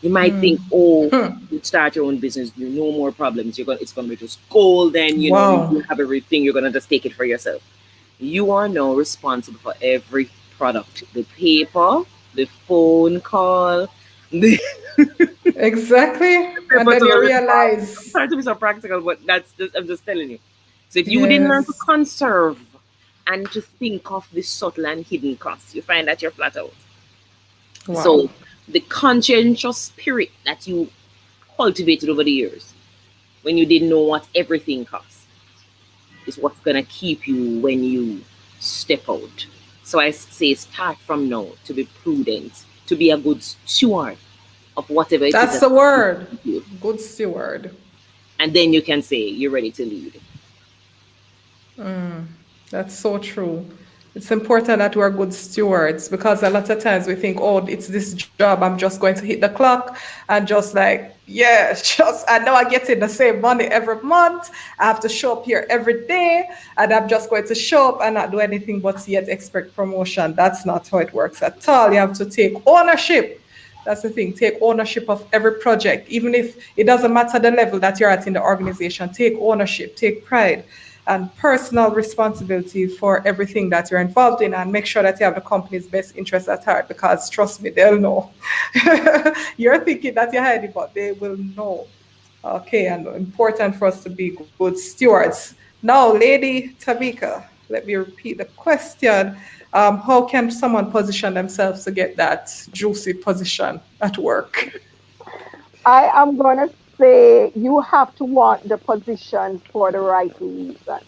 Speaker 3: you might think, oh, you start your own business, you no more problems. It's gonna be just golden, you know,
Speaker 1: Wow.
Speaker 3: you have everything, you're gonna just take it for yourself. You are now responsible for every product. The paper, the phone call, the
Speaker 1: Exactly. And
Speaker 3: paper
Speaker 1: then
Speaker 3: to
Speaker 1: you
Speaker 3: the report. I'm
Speaker 1: realize,
Speaker 3: trying to be so practical, but I'm just telling you. So if you didn't learn to
Speaker 1: yes.
Speaker 3: conserve and to think of the subtle and hidden costs, you find that you're flat out.
Speaker 1: Wow.
Speaker 3: So the conscientious spirit that you cultivated over the years, when you didn't know what everything costs, is what's gonna keep you when you step out. So I say start from now to be prudent, to be a good steward of whatever it is
Speaker 1: That's
Speaker 3: that
Speaker 1: the word.
Speaker 3: you,
Speaker 1: Good steward.
Speaker 3: and then you can say you're ready to lead.
Speaker 1: That's so true. It's important that we're good stewards because a lot of times we think, oh, it's this job. I'm just going to hit the clock and just like, yeah, just I know I get in the same money every month. I have to show up here every day and I'm just going to show up and not do anything but yet expect promotion. That's not how it works at all. You have to take ownership. That's the thing. Take ownership of every project, even if it doesn't matter the level that you're at in the organization. Take ownership, take pride, and personal responsibility for everything that you're involved in, and make sure that you have the company's best interests at heart. Because trust me, they'll know. You're thinking that you're hiding, but they will know. Okay, and important for us to be good stewards. Now, Lady Tamika, let me repeat the question. How can someone position themselves to get that juicy position at work?
Speaker 4: I am going to say you have to want the position for the right reason.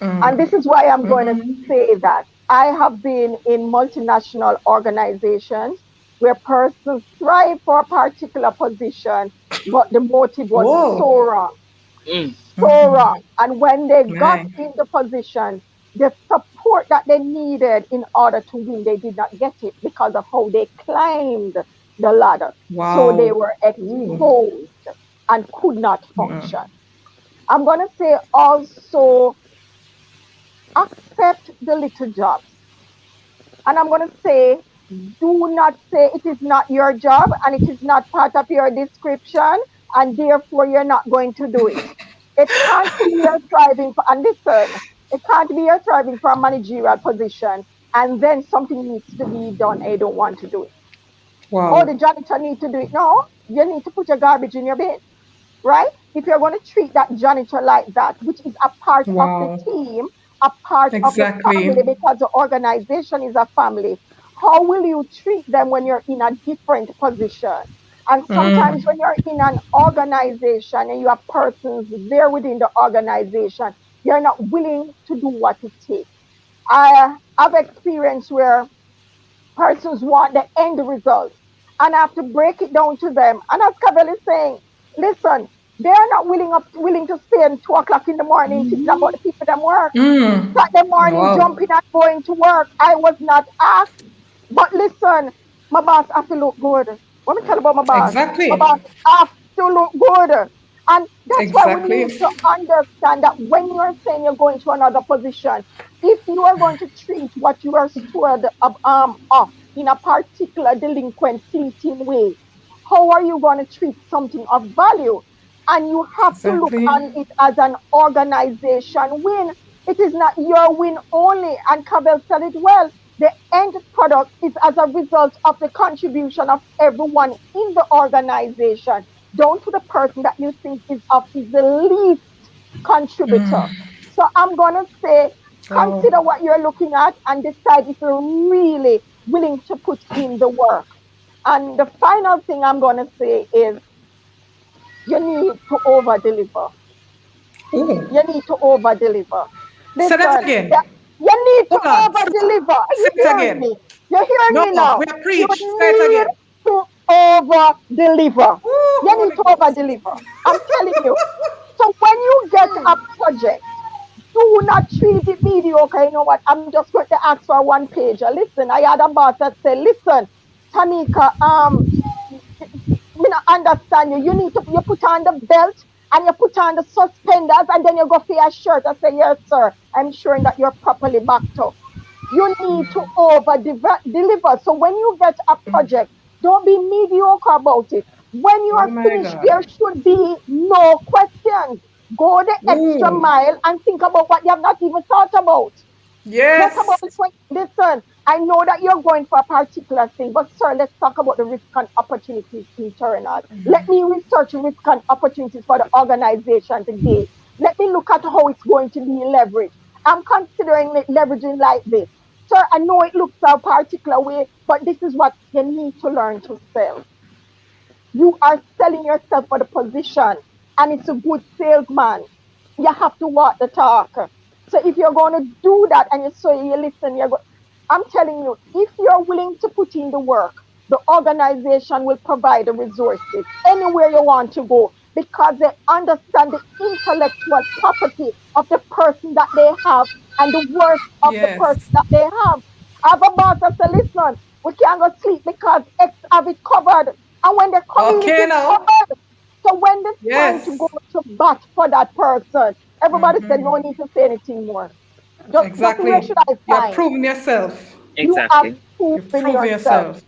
Speaker 4: And this is why I'm going to say that. I have been in multinational organizations where persons strive for a particular position, but the motive was
Speaker 1: Whoa,
Speaker 4: so wrong,
Speaker 3: Mm.
Speaker 4: so wrong. And when they got
Speaker 1: man.
Speaker 4: in the position, the support that they needed in order to win, they did not get it because of how they climbed the ladder. So they
Speaker 1: Wow.
Speaker 4: were
Speaker 1: Ooh.
Speaker 4: exposed and could not function. I'm going to say also accept the little jobs. And I'm going to say, do not say it is not your job and it is not part of your description, and therefore you're not going to do it. It can't be you're striving for, and listen, it can't be you're striving for a managerial position and then something needs to be done and you don't want to do it. Oh,
Speaker 1: Wow.
Speaker 4: the janitor need to do it. No, you need to put your garbage in your bin, right? If you're going to treat that janitor like that, which is a part of the
Speaker 1: Wow.
Speaker 4: team, a part of the family,
Speaker 1: Exactly.
Speaker 4: because the organization is a family, how will you treat them when you're in a different position? And sometimes when you're in an organization and you have persons there within the organization, You're not willing to do what it takes. I have experience where persons want the end result. And I have to break it down to them. And as Cavelle is saying, listen, they are not willing to stay at 2 o'clock in the morning thinking about the people that work. Saturday morning jumping and going to work. I was not asked. But listen, my boss have to look good. Let me tell you about my boss.
Speaker 1: Exactly.
Speaker 4: My boss have to look good. And that's why we need to understand that when you're saying you're going to another position, if you are going to treat what you are steward of in a particular delinquent, fleeting way, how are you going to treat something of value? And you have to look on it as an organization win. It is not your win only. And Cavelle said it well. The end product is as a result of the contribution of everyone in the organization, down to the person that you think is the least contributor. So I'm going to say, consider what you're looking at and decide if you're really willing to put in the work. And the final thing I'm going to say is you need to over-deliver. You need to over-deliver.
Speaker 1: Say that again.
Speaker 4: You need to over-deliver. Are you hearing me? You're hearing me now.
Speaker 1: We are preach. Say it again.
Speaker 4: To over-deliver. You need to over-deliver. I'm telling you. So when you get a project, do not treat it mediocre. You know what? I'm just going to ask for a 1-pager. Listen, I had a boss that said, listen, Tamika, me not understand you. You put on the belt and you put on the suspenders and then you go for your shirt. I say, yes, sir. I'm ensuring that you're properly backed up. You need to over-deliver. So when you get a project, don't be mediocre about it. When you are finished, there should be no questions. Go the extra mile and think about what you have not even thought about.
Speaker 1: Yes.
Speaker 4: Listen, I know that you're going for a particular thing, but sir, let's talk about the risk and opportunities internal. Let me research risk and opportunities for the organization today. Let me look at how it's going to be leveraged. I'm considering it leveraging like this. Sir, I know it looks a particular way, but this is what you need to learn to sell. You are selling yourself for the position, and it's a good salesman. You have to walk the talk. So if you're going to do that and you listen, I'm telling you, if you're willing to put in the work, the organization will provide the resources anywhere you want to go because they understand the intellectual property of the person that they have and the worth of the person that they have. I have a boss that said, listen, we can't go sleep because X have it covered. And when they come in, it's covered. So when it's time to go to bat for that person, everybody said no need to say anything more. Just where should I find?
Speaker 1: You're proving yourself.
Speaker 3: Exactly.
Speaker 4: You have proven yourself.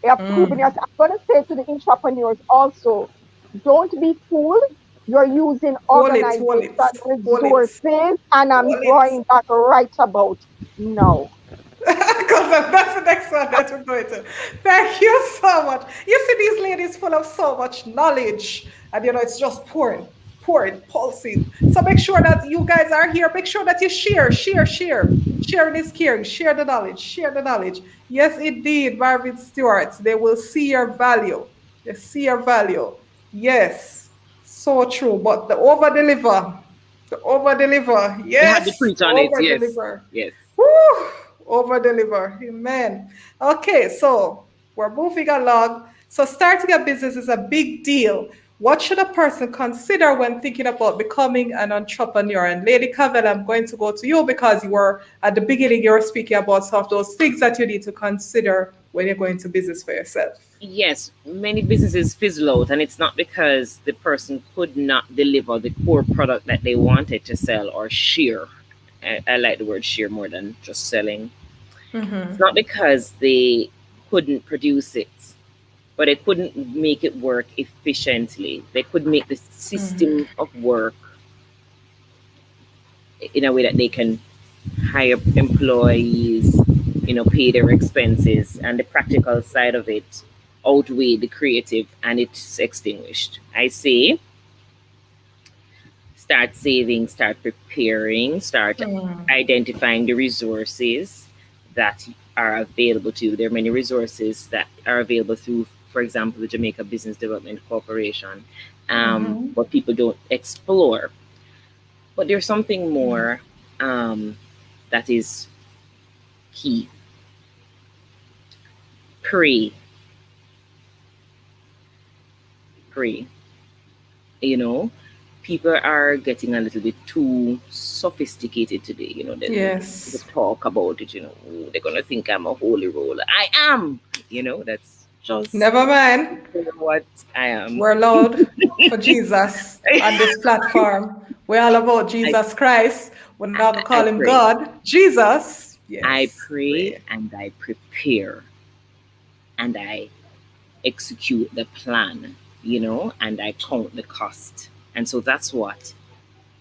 Speaker 4: You have proven yourself. I'm going to say to the entrepreneurs also, don't be fooled. You're using organization resources, and I'm drawing that right about now.
Speaker 1: Because that's the next one that we're going to. Thank you so much. You see these ladies full of so much knowledge, and it's just pouring, pulsing. So make sure that you guys are here. Make sure that you share. Sharing is caring. Share the knowledge. Yes, indeed, Marvin Stewart. They will see your value. They see your value. Yes, so true. But the over deliver. Yes.
Speaker 3: You have to preach on it. Yes.
Speaker 1: Woo! Over deliver. Amen. Okay, so we're moving along. So starting a business is a big deal. What should a person consider when thinking about becoming an entrepreneur? And Lady Cavelle, I'm going to go to you because you were at the beginning, you were speaking about some of those things that you need to consider when you're going to business for yourself.
Speaker 3: Yes, many businesses fizzle out, and it's not because the person could not deliver the core product that they wanted to sell or share. I like the word share more than just selling. It's not because they couldn't produce it, but they couldn't make it work efficiently. They couldn't make the system of work in a way that they can hire employees, pay their expenses, and the practical side of it outweigh the creative, and it's extinguished. I say, start saving, start preparing, start identifying the resources that are available to you. There are many resources that are available through, for example, the Jamaica Business Development Corporation, but people don't explore. But there's something more that is key. Pray. Pray. You know, people are getting a little bit too sophisticated today. You know, they
Speaker 1: Yes.
Speaker 3: talk about it. You know, "Oh, they're gonna think I'm a holy roller. I am. You know, that's just
Speaker 1: Never mind.
Speaker 3: what I am.
Speaker 1: We're loud for Jesus on this platform. We're all about
Speaker 3: I,
Speaker 1: Jesus Christ. We're not going to
Speaker 3: I
Speaker 1: call him
Speaker 3: pray.
Speaker 1: God. Jesus.
Speaker 3: I
Speaker 1: Yes.
Speaker 3: pray
Speaker 1: Pray.
Speaker 3: and I prepare and I execute the plan, you know, and I count the cost. And so that's what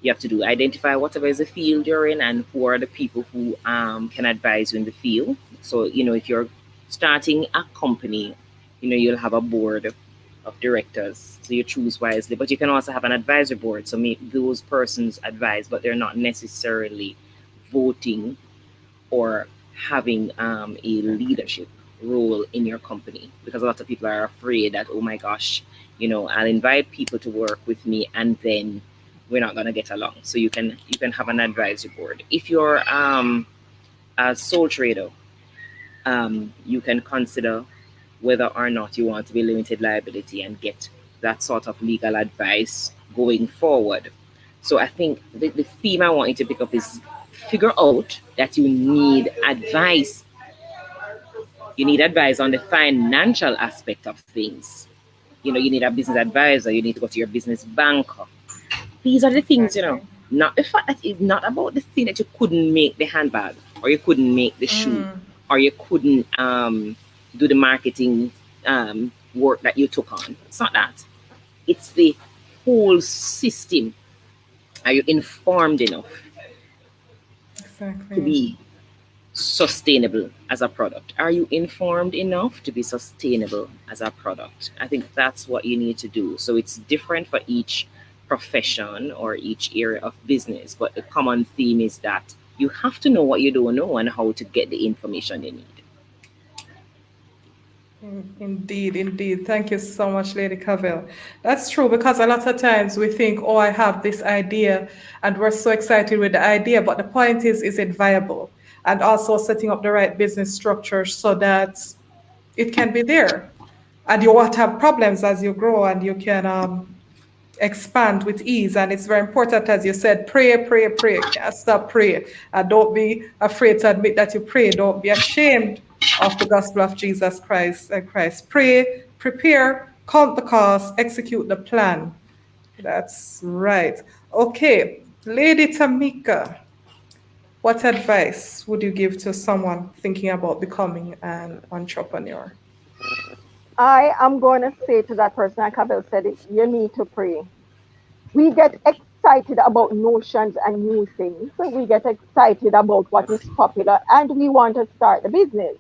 Speaker 3: you have to do. Identify whatever is the field you're in and who are the people who can advise you in the field. So, you know, if you're starting a company, you know, you'll have a board of directors. So you choose wisely. But you can also have an advisory board. So make those persons advise, but they're not necessarily voting or having a leadership role in your company, because a lot of people are afraid that, oh my gosh, you know, I'll invite people to work with me and then we're not going to get along. So you can have an advisory board. If you're a sole trader, you can consider whether or not you want to be limited liability and get that sort of legal advice going forward. So I think the theme I want you to pick up is figure out that you need advice. You need advice on the financial aspect of things. You know, you need a business advisor, you need to go to your business banker. These are the things, you know,
Speaker 1: Exactly.
Speaker 3: not the fact that it's not about the thing that you couldn't make the handbag or you couldn't make the shoe or you couldn't do the marketing work that you took on. It's not that. It's the whole system. Are you informed enough to
Speaker 1: Exactly.
Speaker 3: be sustainable as a product? Are you informed enough to be sustainable as a product? I think that's what you need to do. So it's different for each profession or each area of business, but the common theme is that you have to know what you don't know and how to get the information you need.
Speaker 1: Indeed, indeed. Thank you so much, Lady Cavell. That's true because a lot of times we think, oh, I have this idea, and we're so excited with the idea, but the point is it viable? And also setting up the right business structure so that it can be there. And you won't have problems as you grow and you can expand with ease. And it's very important, as you said, pray, pray, pray. Can't stop praying. And don't be afraid to admit that you pray. Don't be ashamed of the gospel of Jesus Christ and Christ. Pray, prepare, count the cost, execute the plan. That's right. Okay, Lady Tamika, what advice would you give to someone thinking about becoming an entrepreneur?
Speaker 4: I am going to say to that person, like Abel said, it, you need to pray. We get excited about notions and new things. We get excited about what is popular and we want to start the business.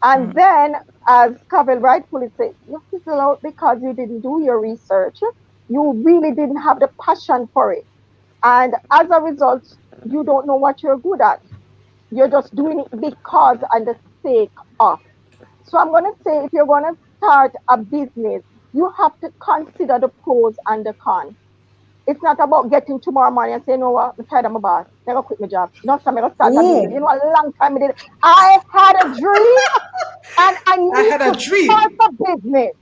Speaker 4: And then, as Cavell rightfully said, you fizzle out because you didn't do your research. You really didn't have the passion for it. And as a result, you don't know what you're good at. You're just doing it because and the sake of. So I'm going to say if you're going to start a business, you have to consider the pros and the cons. It's not about getting tomorrow morning and saying, no, what, I'm tired of my boss. I'm going to quit my job. No, so I'm going to start a business. You know,
Speaker 1: Ooh,
Speaker 4: a long time I did it. I had a dream and I
Speaker 1: I
Speaker 4: need
Speaker 1: had a
Speaker 4: to start
Speaker 1: dream.
Speaker 4: a business.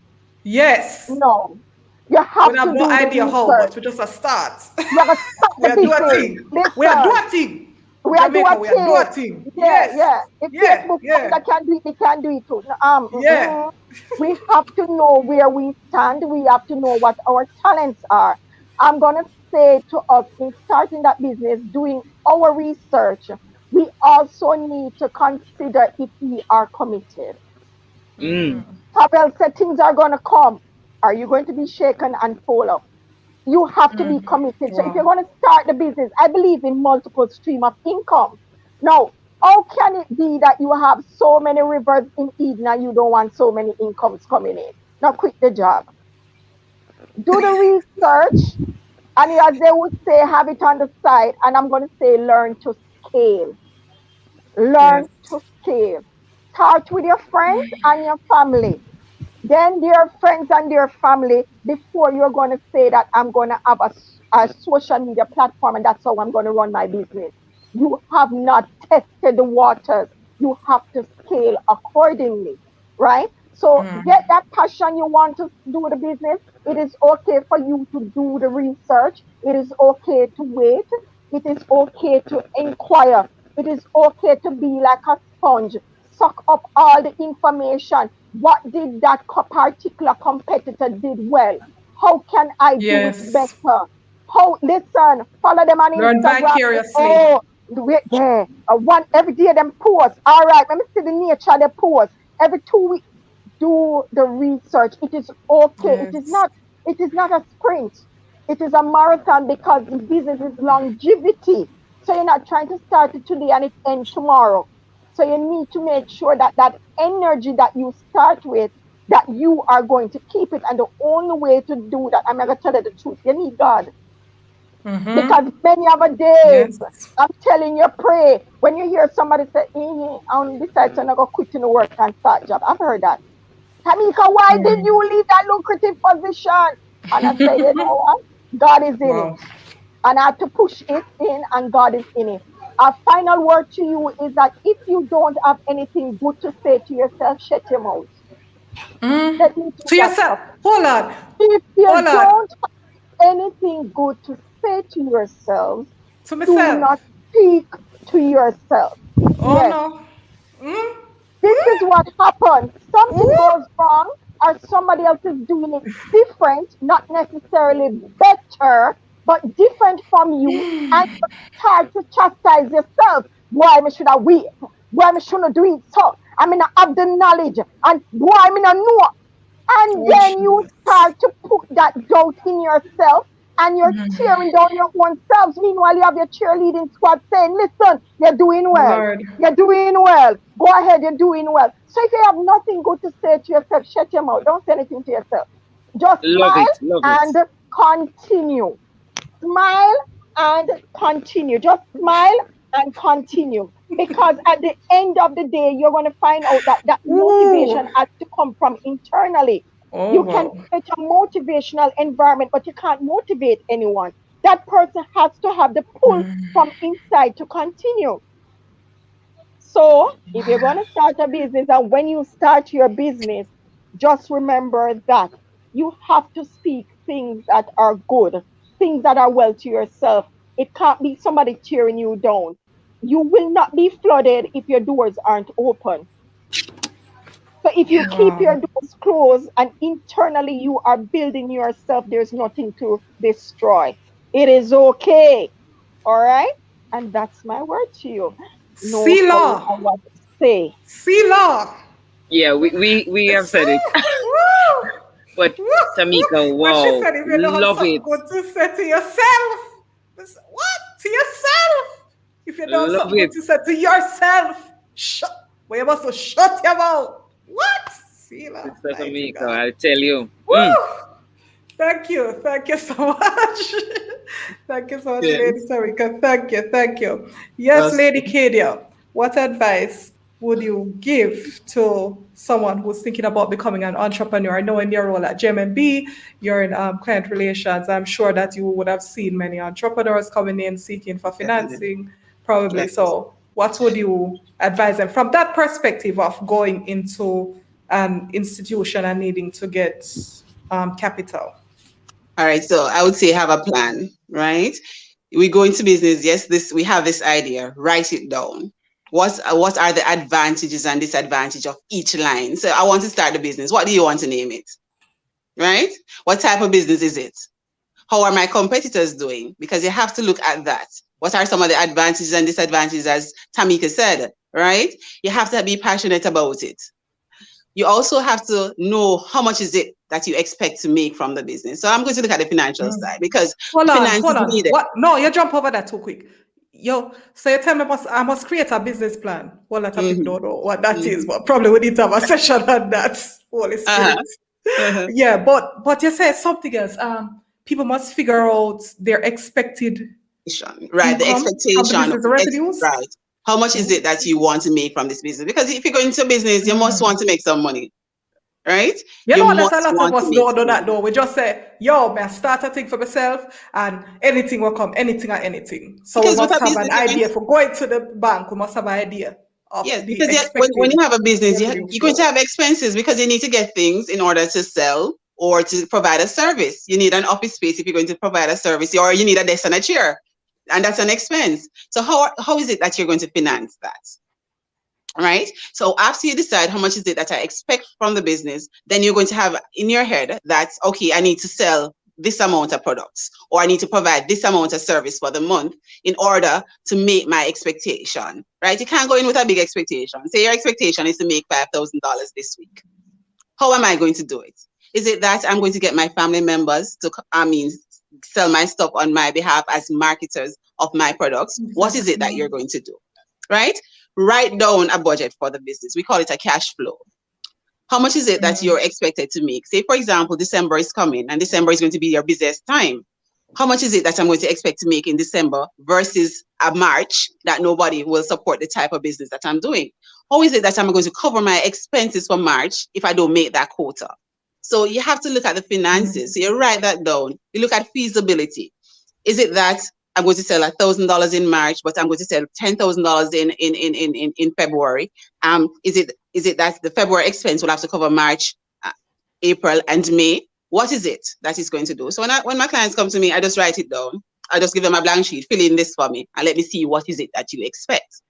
Speaker 1: Yes.
Speaker 4: No, you
Speaker 1: We
Speaker 4: have
Speaker 1: have
Speaker 4: to
Speaker 1: no
Speaker 4: do the
Speaker 1: idea how, but
Speaker 4: research.
Speaker 1: we just a start.
Speaker 4: You have to start
Speaker 1: We
Speaker 4: the
Speaker 1: are do a
Speaker 4: business.
Speaker 1: thing. We are do
Speaker 4: Listen,
Speaker 1: a thing.
Speaker 4: we are do
Speaker 1: Jamaica,
Speaker 4: a
Speaker 1: we are do a
Speaker 4: thing.
Speaker 1: thing.
Speaker 4: Yeah,
Speaker 1: Yes.
Speaker 4: yeah. If
Speaker 1: Yeah.
Speaker 4: Facebook
Speaker 1: Yeah.
Speaker 4: founder can do it, they can do it too. No,
Speaker 1: Yeah.
Speaker 4: we have to know where we stand. We have to know what our talents are. I'm gonna say to us in starting that business, doing our research, we also need to consider if we are committed.
Speaker 3: Mm.
Speaker 4: Pavel said things are gonna come. Are you going to be shaken and fall up? You have to be committed. So if you're
Speaker 1: Wow.
Speaker 4: going to start the business, I believe in multiple stream of income. Now, how can it be that you have so many rivers in Eden and you don't want so many incomes coming in? Now quit the job. Do the research, and as they would say, have it on the side. And I'm going to say, learn to scale.
Speaker 1: Yes.
Speaker 4: Learn to scale. Start with your friends and your family, then their friends and their family before you're going to say that I'm going to have a social media platform and that's how I'm going to run my business. You have not tested the waters. You have to scale accordingly, right? So get that passion you want to do the business. It is okay for you to do the research. It is okay to wait. It is okay to inquire. It is okay to be like a sponge, suck up all the information. What did that particular competitor did well? How can I do it better? How, listen, follow them on
Speaker 1: Learn
Speaker 4: Instagram.
Speaker 1: vicariously.
Speaker 4: Oh, yeah. One every day them post. All right, let me see the nature of the post. Every 2 weeks, do the research. It is okay. It is not a sprint. It is a marathon because the business is longevity. So you're not trying to start it today and it end tomorrow. So you need to make sure that that energy that you start with, that you are going to keep it. And the only way to do that, I'm going to tell you the truth, you need God. Because many other days, I'm telling you, pray. When you hear somebody say, I'm decided to not go quit in the work and start job. I've heard that. Tamika, why did you leave that lucrative position? And I say, you know what? God is in it. And I have to push it in and God is in it. Our final word to you is that if you don't have anything good to say to yourself, shut your mouth. Let me
Speaker 1: to yourself. Hold on.
Speaker 4: If you don't have anything good to say to yourself,
Speaker 1: to myself.
Speaker 4: Do not speak to yourself.
Speaker 1: No.
Speaker 4: This is what happens. Something goes wrong or somebody else is doing it different, not necessarily better, but different from you, and you start to chastise yourself. Why I should have wait? Why I shouldn't do it so? I mean, I have the knowledge, and why I mean, I know. And then you start to put that doubt in yourself, and you're tearing down your own selves. Meanwhile, you have your cheerleading squad saying, listen, you're doing well.
Speaker 1: Lord.
Speaker 4: You're doing well. Go ahead, you're doing well. So if you have nothing good to say to yourself, shut your mouth. Don't say anything to yourself. Just smile and continue. Smile and continue. Just smile and continue. Because at the end of the day, you're going to find out that motivation has to come from internally. You can create a motivational environment, but you can't motivate anyone. That person has to have the pull from inside to continue. So if you're going to start a business, and when you start your business, just remember that you have to speak things that are good, things that are well to yourself. It can't be somebody tearing you down. You will not be flooded if your doors aren't open. So if you keep your doors closed and internally you are building yourself, there's nothing to destroy. It is okay. All right? And that's my word to you. No what to say.
Speaker 1: Selah.
Speaker 3: Yeah, we have said it. But Tamika, wow,
Speaker 1: she said, if you don't
Speaker 3: love
Speaker 1: have
Speaker 3: it.
Speaker 1: Good to say to yourself. What? To yourself? If you don't have something good to say to yourself, we must to shut your mouth. What? Selah.
Speaker 3: Tamika, I'll tell you.
Speaker 1: Thank you so much. Thank you so much, Lady Tamika. Thank you. Yes, Lady Kadia, what advice would you give to someone who's thinking about becoming an entrepreneur? I know in your role at JMMB, you're in client relations. I'm sure that you would have seen many entrepreneurs coming in seeking for financing, probably. Yes. So what would you advise them from that perspective of going into an institution and needing to get capital?
Speaker 2: All right, so I would say have a plan, right? We go into business. Yes, we have this idea. Write it down. What are the advantages and disadvantages of each line? So I want to start a business. What do you want to name it? Right? What type of business is it? How are my competitors doing? Because you have to look at that. What are some of the advantages and disadvantages, as Tamika said, right? You have to be passionate about it. You also have to know how much is it that you expect to make from the business. So I'm going to look at the financial side because
Speaker 1: hold on. Needed. What? No, you jump over that too quick. So you tell me I must create a business plan. Well, a lot of people don't know what that is, but probably we need to have a session on that. Holy Spirit. Yeah, but you said something else. People must figure out their expected
Speaker 2: right, the expectation
Speaker 1: of the revenues.
Speaker 2: Right. How much is it that you want to make from this business? Because if you go into business, you must want to make some money. right?
Speaker 1: You
Speaker 2: You
Speaker 1: know, that's a
Speaker 2: must
Speaker 1: lot of
Speaker 2: want to
Speaker 1: us
Speaker 2: make
Speaker 1: don't do that
Speaker 2: money.
Speaker 1: though. We just say, yo, man, start a thing for myself and anything will come, anything or anything. So we
Speaker 2: Because with
Speaker 1: must
Speaker 2: a
Speaker 1: have an
Speaker 2: business, you're going
Speaker 1: idea.
Speaker 2: to,
Speaker 1: For going to the bank, we must have an idea of
Speaker 2: yes,
Speaker 1: the
Speaker 2: because when
Speaker 1: expected
Speaker 2: you have a business,
Speaker 1: revenue
Speaker 2: you're going to
Speaker 1: flow.
Speaker 2: have expenses because you need to get things in order to sell or to provide a service. You need an office space if you're going to provide a service, or you need a desk and a chair, and that's an expense. So how is it that you're going to finance that? Right? So after you decide how much is it that I expect from the business, then you're going to have in your head that, okay, I need to sell this amount of products, or I need to provide this amount of service for the month in order to make my expectation, right? You can't go in with a big expectation. Say your expectation is to make $5,000 this week. How am I going to do it? Is it that I'm going to get my family members to, sell my stuff on my behalf as marketers of my products? What is it that you're going to do, right? Write down a budget for the business. We call it a cash flow. How much is it that you're expected to make? Say, for example, December is coming and December is going to be your busiest time. How much is it that I'm going to expect to make in December versus a March that nobody will support the type of business that I'm doing? How is it that I'm going to cover my expenses for March if I don't make that quota? So you have to look at the finances. So you write that down. You look at feasibility. Is it that I'm going to sell $1,000 in March, but I'm going to sell $10,000 in February? Is it that the February expense will have to cover March, April, and May? What is it that it's going to do? So when my clients come to me, I just write it down. I just give them a blank sheet, fill in this for me, and let me see what is it that you expect.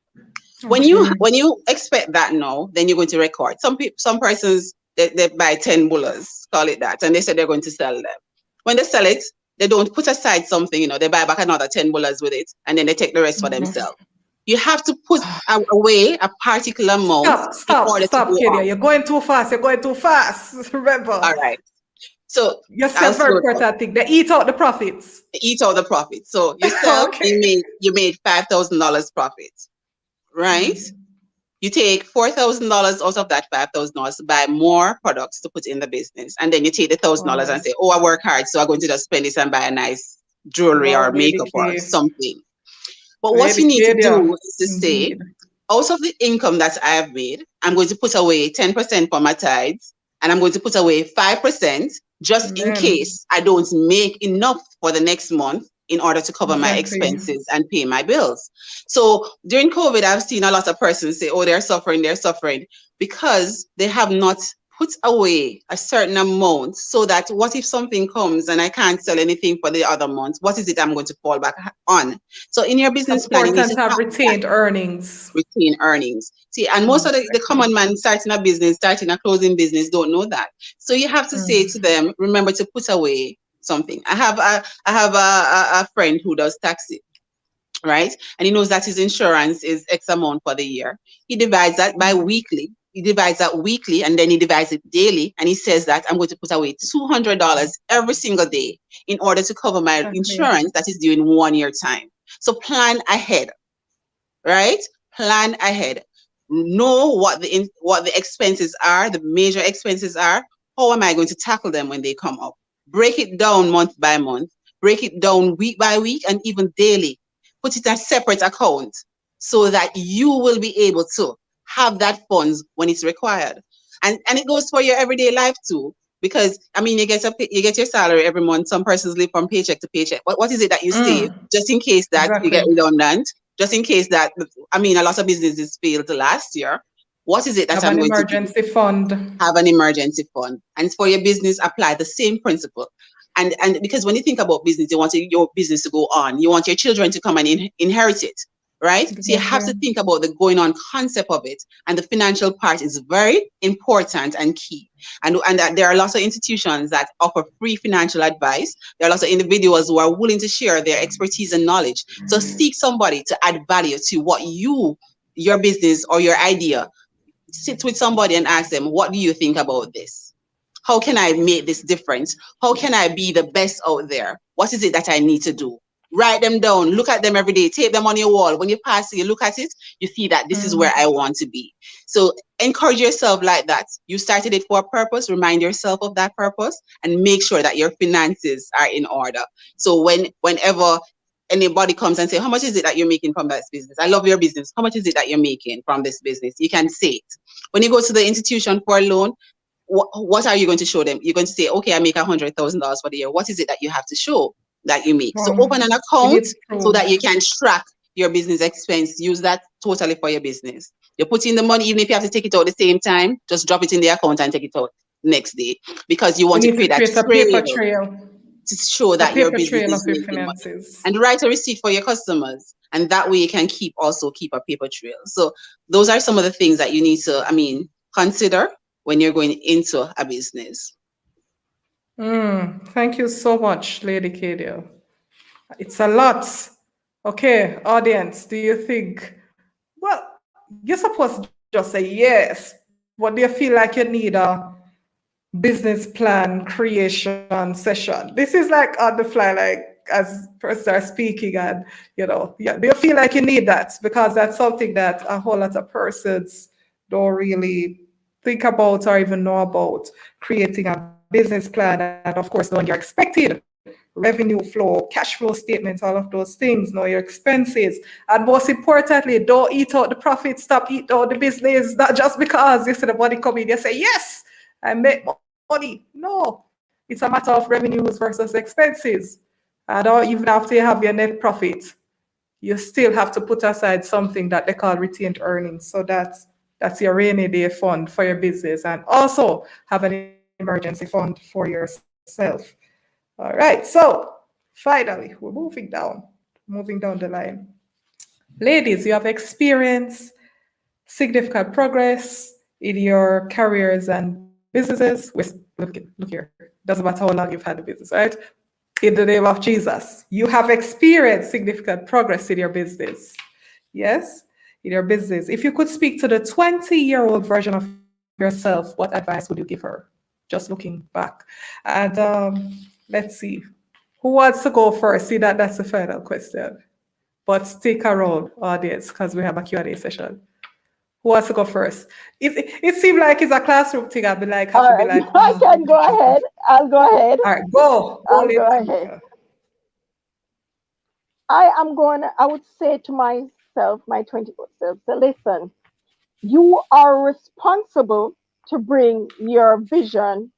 Speaker 2: When you expect that now, then you're going to record. Some persons they buy 10 bullers, call it that, and they say they're going to sell them. When they sell it, they don't put aside something, they buy back another 10 bullers with it, and then they take the rest for themselves. You have to put away a particular amount in order to go
Speaker 1: Kadia.
Speaker 2: on.
Speaker 1: You're going too fast. You're going too fast. Remember.
Speaker 2: All right. So
Speaker 1: you sell very important thing. They eat out the profits.
Speaker 2: They eat out the profits. So you sell, you made $5,000 profit, right? You take $4,000 out of that $5,000 to buy more products to put in the business, and then you take the $1,000 and say, "Oh, I work hard, so I'm going to just spend this and buy a nice jewelry or makeup or something." But what you need to do is to say, out of the income that I have made, I'm going to put away 10% for my tithes, and I'm going to put away 5% just in case I don't make enough for the next month in order to cover my expenses and pay my bills. So during COVID, I've seen a lot of persons say, oh, they're suffering because they have not put away a certain amount, so that what if something comes and I can't sell anything for the other month? What is it I'm going to fall back on? So in your business plan, you need to have
Speaker 1: retained earnings.
Speaker 2: Retained earnings. See, and most of the common man starting a business, starting a clothing business, don't know that. So you have to say to them, remember to put away something. I have a friend who does taxi, right? And he knows that his insurance is X amount for the year. He divides that by weekly. He divides that weekly, and then he divides it daily. And he says that I'm going to put away $200 every single day in order to cover my insurance that is due in 1 year time. So plan ahead, right? Plan ahead. Know what the expenses are, the major expenses are. How am I going to tackle them when they come up? Break it down month by month. Break it down week by week, and even daily. Put it in a separate account so that you will be able to have that funds when it's required. And it goes for your everyday life too, because you get your salary every month. Some persons live from paycheck to paycheck. What is it that you save just in case that you get redundant? Just in case that a lot of businesses failed last year. What is it that I'm going to do?
Speaker 1: Emergency fund.
Speaker 2: Have an emergency fund. And for your business, apply the same principle. And because when you think about business, you want your business to go on. You want your children to come and inherit it, right? Exactly. So you have to think about the going on concept of it. And the financial part is very important and key. And there are lots of institutions that offer free financial advice. There are lots of individuals who are willing to share their expertise and knowledge. So seek somebody to add value to what your business or your idea. Sit with somebody and ask them, what do you think about this? How can I make this difference? How can I be the best out there? What is it that I need to do? Write them down, look at them every day, tape them on your wall. When you pass, you look at it, you see that this is where I want to be. So encourage yourself like that. You started it for a purpose, remind yourself of that purpose, and make sure that your finances are in order. So whenever anybody comes and say, how much is it that you're making from this business? I love your business. How much is it that you're making from this business? You can say it. When you go to the institution for a loan, what are you going to show them? You're going to say, okay, I make $100,000 for the year. What is it that you have to show that you make? So open an account so that you can track your business expense. Use that totally for your business. You put in the money, even if you have to take it out at the same time, just drop it in the account and take it out next day, because you want to create that
Speaker 1: a paper trail
Speaker 2: to show that your business is making money. And write a receipt for your customers, and that way you can keep a paper trail. So those are some of the things that you need to, consider when you're going into a business.
Speaker 1: Thank you so much, Lady Kadia. It's a lot. Okay, audience, do you think, well, you're supposed to just say yes, but do you feel like you need a business plan creation session? This is like on the fly, like as persons are speaking, and do you feel like you need that? Because that's something that a whole lot of persons don't really think about or even know about, creating a business plan, and of course knowing your expected revenue flow, cash flow statements, all of those things, know your expenses, and most importantly, don't eat out the profit, stop eating out the business, not just because you see the money coming, you say, yes, I make money. No, it's a matter of revenues versus expenses. And even after you have your net profit, you still have to put aside something that they call retained earnings. So that's your rainy day fund for your business, and also have an emergency fund for yourself. All right, so finally, we're moving down the line. Ladies, you have experienced significant progress in your careers and businesses. Look here, doesn't matter how long you've had the business, right? In the name of Jesus, you have experienced significant progress in your business. Yes, in your business. If you could speak to the 20-year-old version of yourself, what advice would you give her? Just looking back. And let's see. Who wants to go first? See, that's the final question. But stick around, audience, because we have a Q&A session. Who wants to go first? It seemed like it's a classroom thing. I'd be like,
Speaker 4: I can go ahead. I'll go ahead.
Speaker 1: All right, go.
Speaker 4: I'll go ahead. I would say to myself, my 20-year-old self, so listen, you are responsible to bring your vision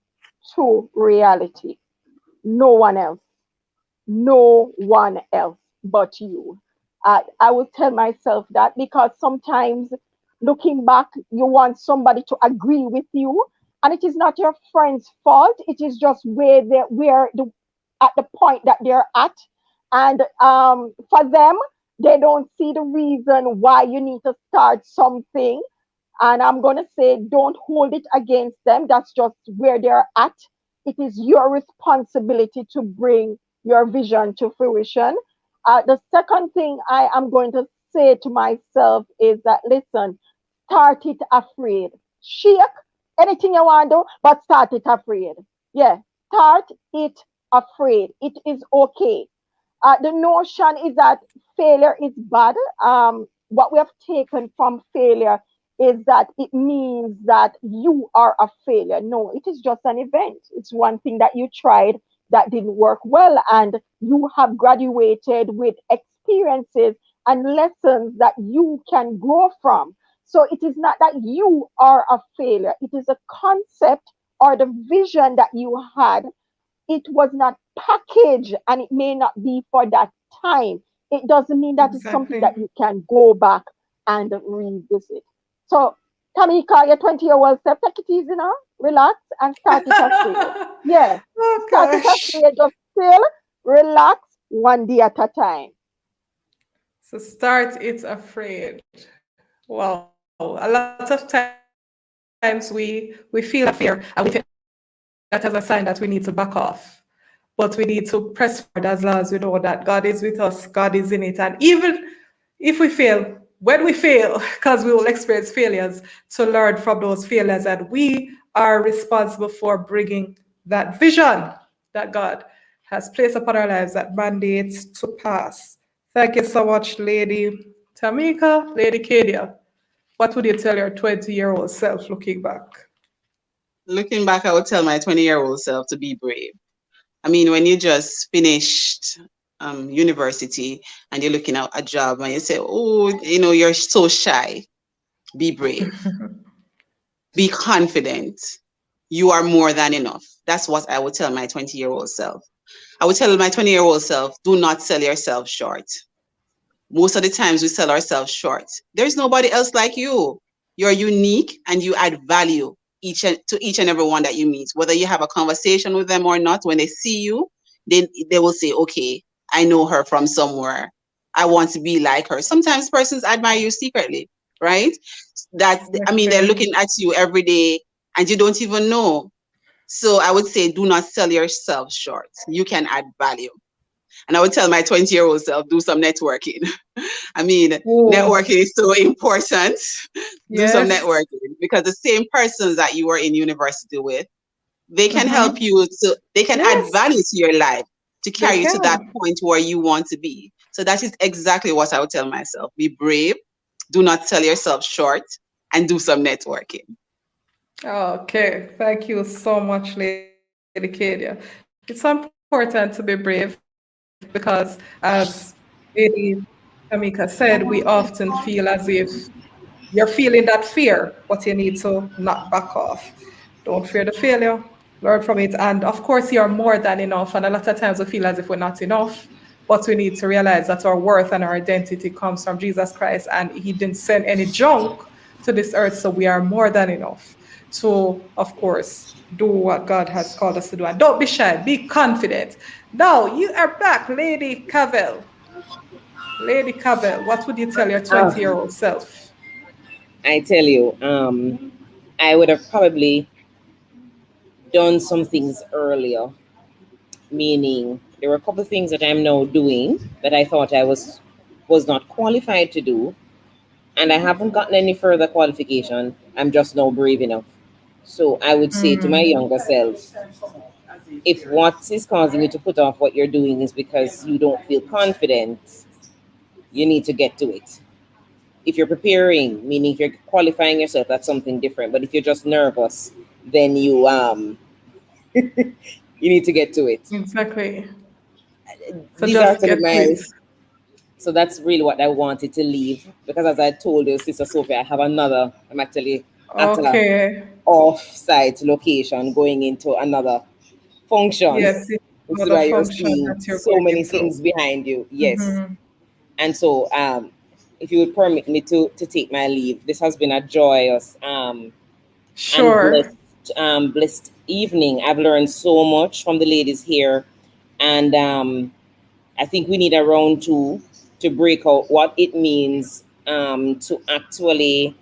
Speaker 4: to reality. No one else but you. I will tell myself that, because sometimes looking back, you want somebody to agree with you, and it is not your friend's fault. It is just at the point that they're at, and for them, they don't see the reason why you need to start something. And I'm going to say, don't hold it against them. That's just where they're at. It is your responsibility to bring your vision to fruition. The second thing I am going to say to myself is that, listen, start it afraid. Shake anything you want to do, but start it afraid. Yeah, start it afraid. It is okay. The notion is that failure is bad. What we have taken from failure is that it means that you are a failure. No, it is just an event. It's one thing that you tried that didn't work well, and you have graduated with experiences and lessons that you can grow from. So it is not that you are a failure. It is a concept or the vision that you had. It was not packaged, and it may not be for that time. It doesn't mean that It's something that you can go back and revisit. So, Tamika, your 20-year-old self, take it easy now, relax, and start it afraid. Yeah, start it afraid, just still relax, one day at a time.
Speaker 1: So start it afraid. Wow, a lot of times we feel that fear, and we take that as a sign that we need to back off. But we need to press forward as long as we know that God is with us, God is in it. And even if we fail, when we fail, because we will experience failures, to learn from those failures, and we are responsible for bringing that vision that God has placed upon our lives, that mandates to pass. Thank you so much, Lady Tamika. Lady Kadia, what would you tell your 20-year-old self looking back?
Speaker 2: Looking back, I would tell my 20-year-old self to be brave. I mean, when you just finished university and you're looking at a job and you say, oh, you're so shy, be brave, be confident. you are more than enough. That's what I would tell my 20-year-old self. I would tell my 20-year-old self, do not sell yourself short. Most of the times we sell ourselves short. There's nobody else like you. You're unique and you add value to each and every one that you meet. Whether you have a conversation with them or not, when they see you, they will say, okay, I know her from somewhere. I want to be like her. Sometimes persons admire you secretly, right? They're
Speaker 1: Okay.
Speaker 2: looking at you every day and you don't even know. So I would say, do not sell yourself short. You can add value. And I would tell my 20-year-old self, do some networking. I mean,
Speaker 1: Oh,
Speaker 2: networking is so important. Do some
Speaker 1: yes.
Speaker 2: networking because the same persons that you were in university with, they can help
Speaker 1: Mm-hmm.
Speaker 2: you they can add
Speaker 1: Yes,
Speaker 2: value to your life to
Speaker 1: they
Speaker 2: carry you to that
Speaker 1: can.
Speaker 2: point where you want to be. So that is exactly what I would tell myself. Be brave, do not sell yourself short, and do some networking.
Speaker 1: Okay, thank you so much, Lady Kadia. It's so important to be brave because, as Lady Tamika said, we often feel as if you're feeling that fear, but you need to not back off. Don't fear the failure, learn from it. And of course, you're more than enough. And a lot of times we feel as if we're not enough, but we need to realize that our worth and our identity comes from Jesus Christ. And He didn't send any junk to this earth, so we are more than enough to, of course, do what God has called us to do. And don't be shy, be confident. Now, you are back, Lady Cavelle. Lady Cavell, what would you tell your
Speaker 3: Oh,
Speaker 1: 20-year-old self?
Speaker 3: I tell you, I would have probably done some things earlier, meaning there were a couple of things that I'm now doing that I thought I was not qualified to do, and I haven't gotten any further qualification. I'm just now brave enough. So I would say to my younger self, if what is causing you to put off what you're doing is because you don't feel confident, you need to get to it. If you're preparing, meaning if you're qualifying yourself, that's something different. But if you're just nervous, then you need to get to it.
Speaker 1: Exactly. So
Speaker 3: These are
Speaker 1: just
Speaker 3: some of
Speaker 1: get to
Speaker 3: my
Speaker 1: it.
Speaker 3: So that's really what I wanted to leave because, as I told you, Sister Sophia, I have another. I'm actually at a
Speaker 1: Okay.
Speaker 3: off-site location going into another function,
Speaker 1: Yes, it's
Speaker 3: which is
Speaker 1: another
Speaker 3: why you're
Speaker 1: function
Speaker 3: seeing
Speaker 1: that you're
Speaker 3: so
Speaker 1: going
Speaker 3: many
Speaker 1: into.
Speaker 3: things behind you. Yes,
Speaker 1: Hmm.
Speaker 3: and so if you would permit me to take my leave, this has been a joyous and
Speaker 1: Sure.
Speaker 3: blessed evening. I've learned so much from the ladies here, and I think we need a round two to break out what it means to actually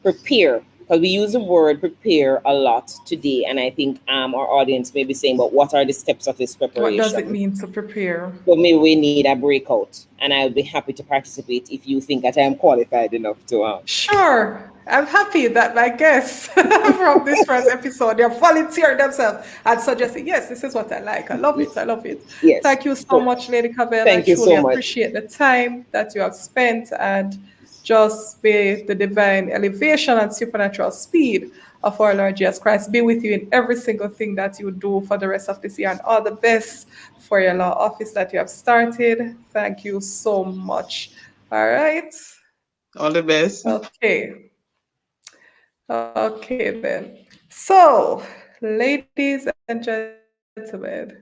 Speaker 3: prepare. Because we use the word prepare a lot today, and I think our audience may be saying, but what are the steps of this
Speaker 1: What does it
Speaker 3: preparation?
Speaker 1: mean to prepare?
Speaker 3: So maybe we need a breakout, and I'll be happy to participate if you think that I am qualified enough to.
Speaker 1: Sure. I'm happy that my guests from this first episode, they're volunteering themselves and suggesting, yes, this is what I like. I love it. I love it.
Speaker 3: Yes.
Speaker 1: Thank you so
Speaker 3: So
Speaker 1: much, Lady Cavell. I
Speaker 3: thank you
Speaker 1: truly
Speaker 3: so much.
Speaker 1: appreciate the time that you have spent and just may the divine elevation and supernatural speed of our Lord Jesus Christ be with you in every single thing that you do for the rest of this year and all the best for your law office that you have started. Thank you so much. All right.
Speaker 2: All the best.
Speaker 1: Okay. Okay, then. So, ladies and gentlemen,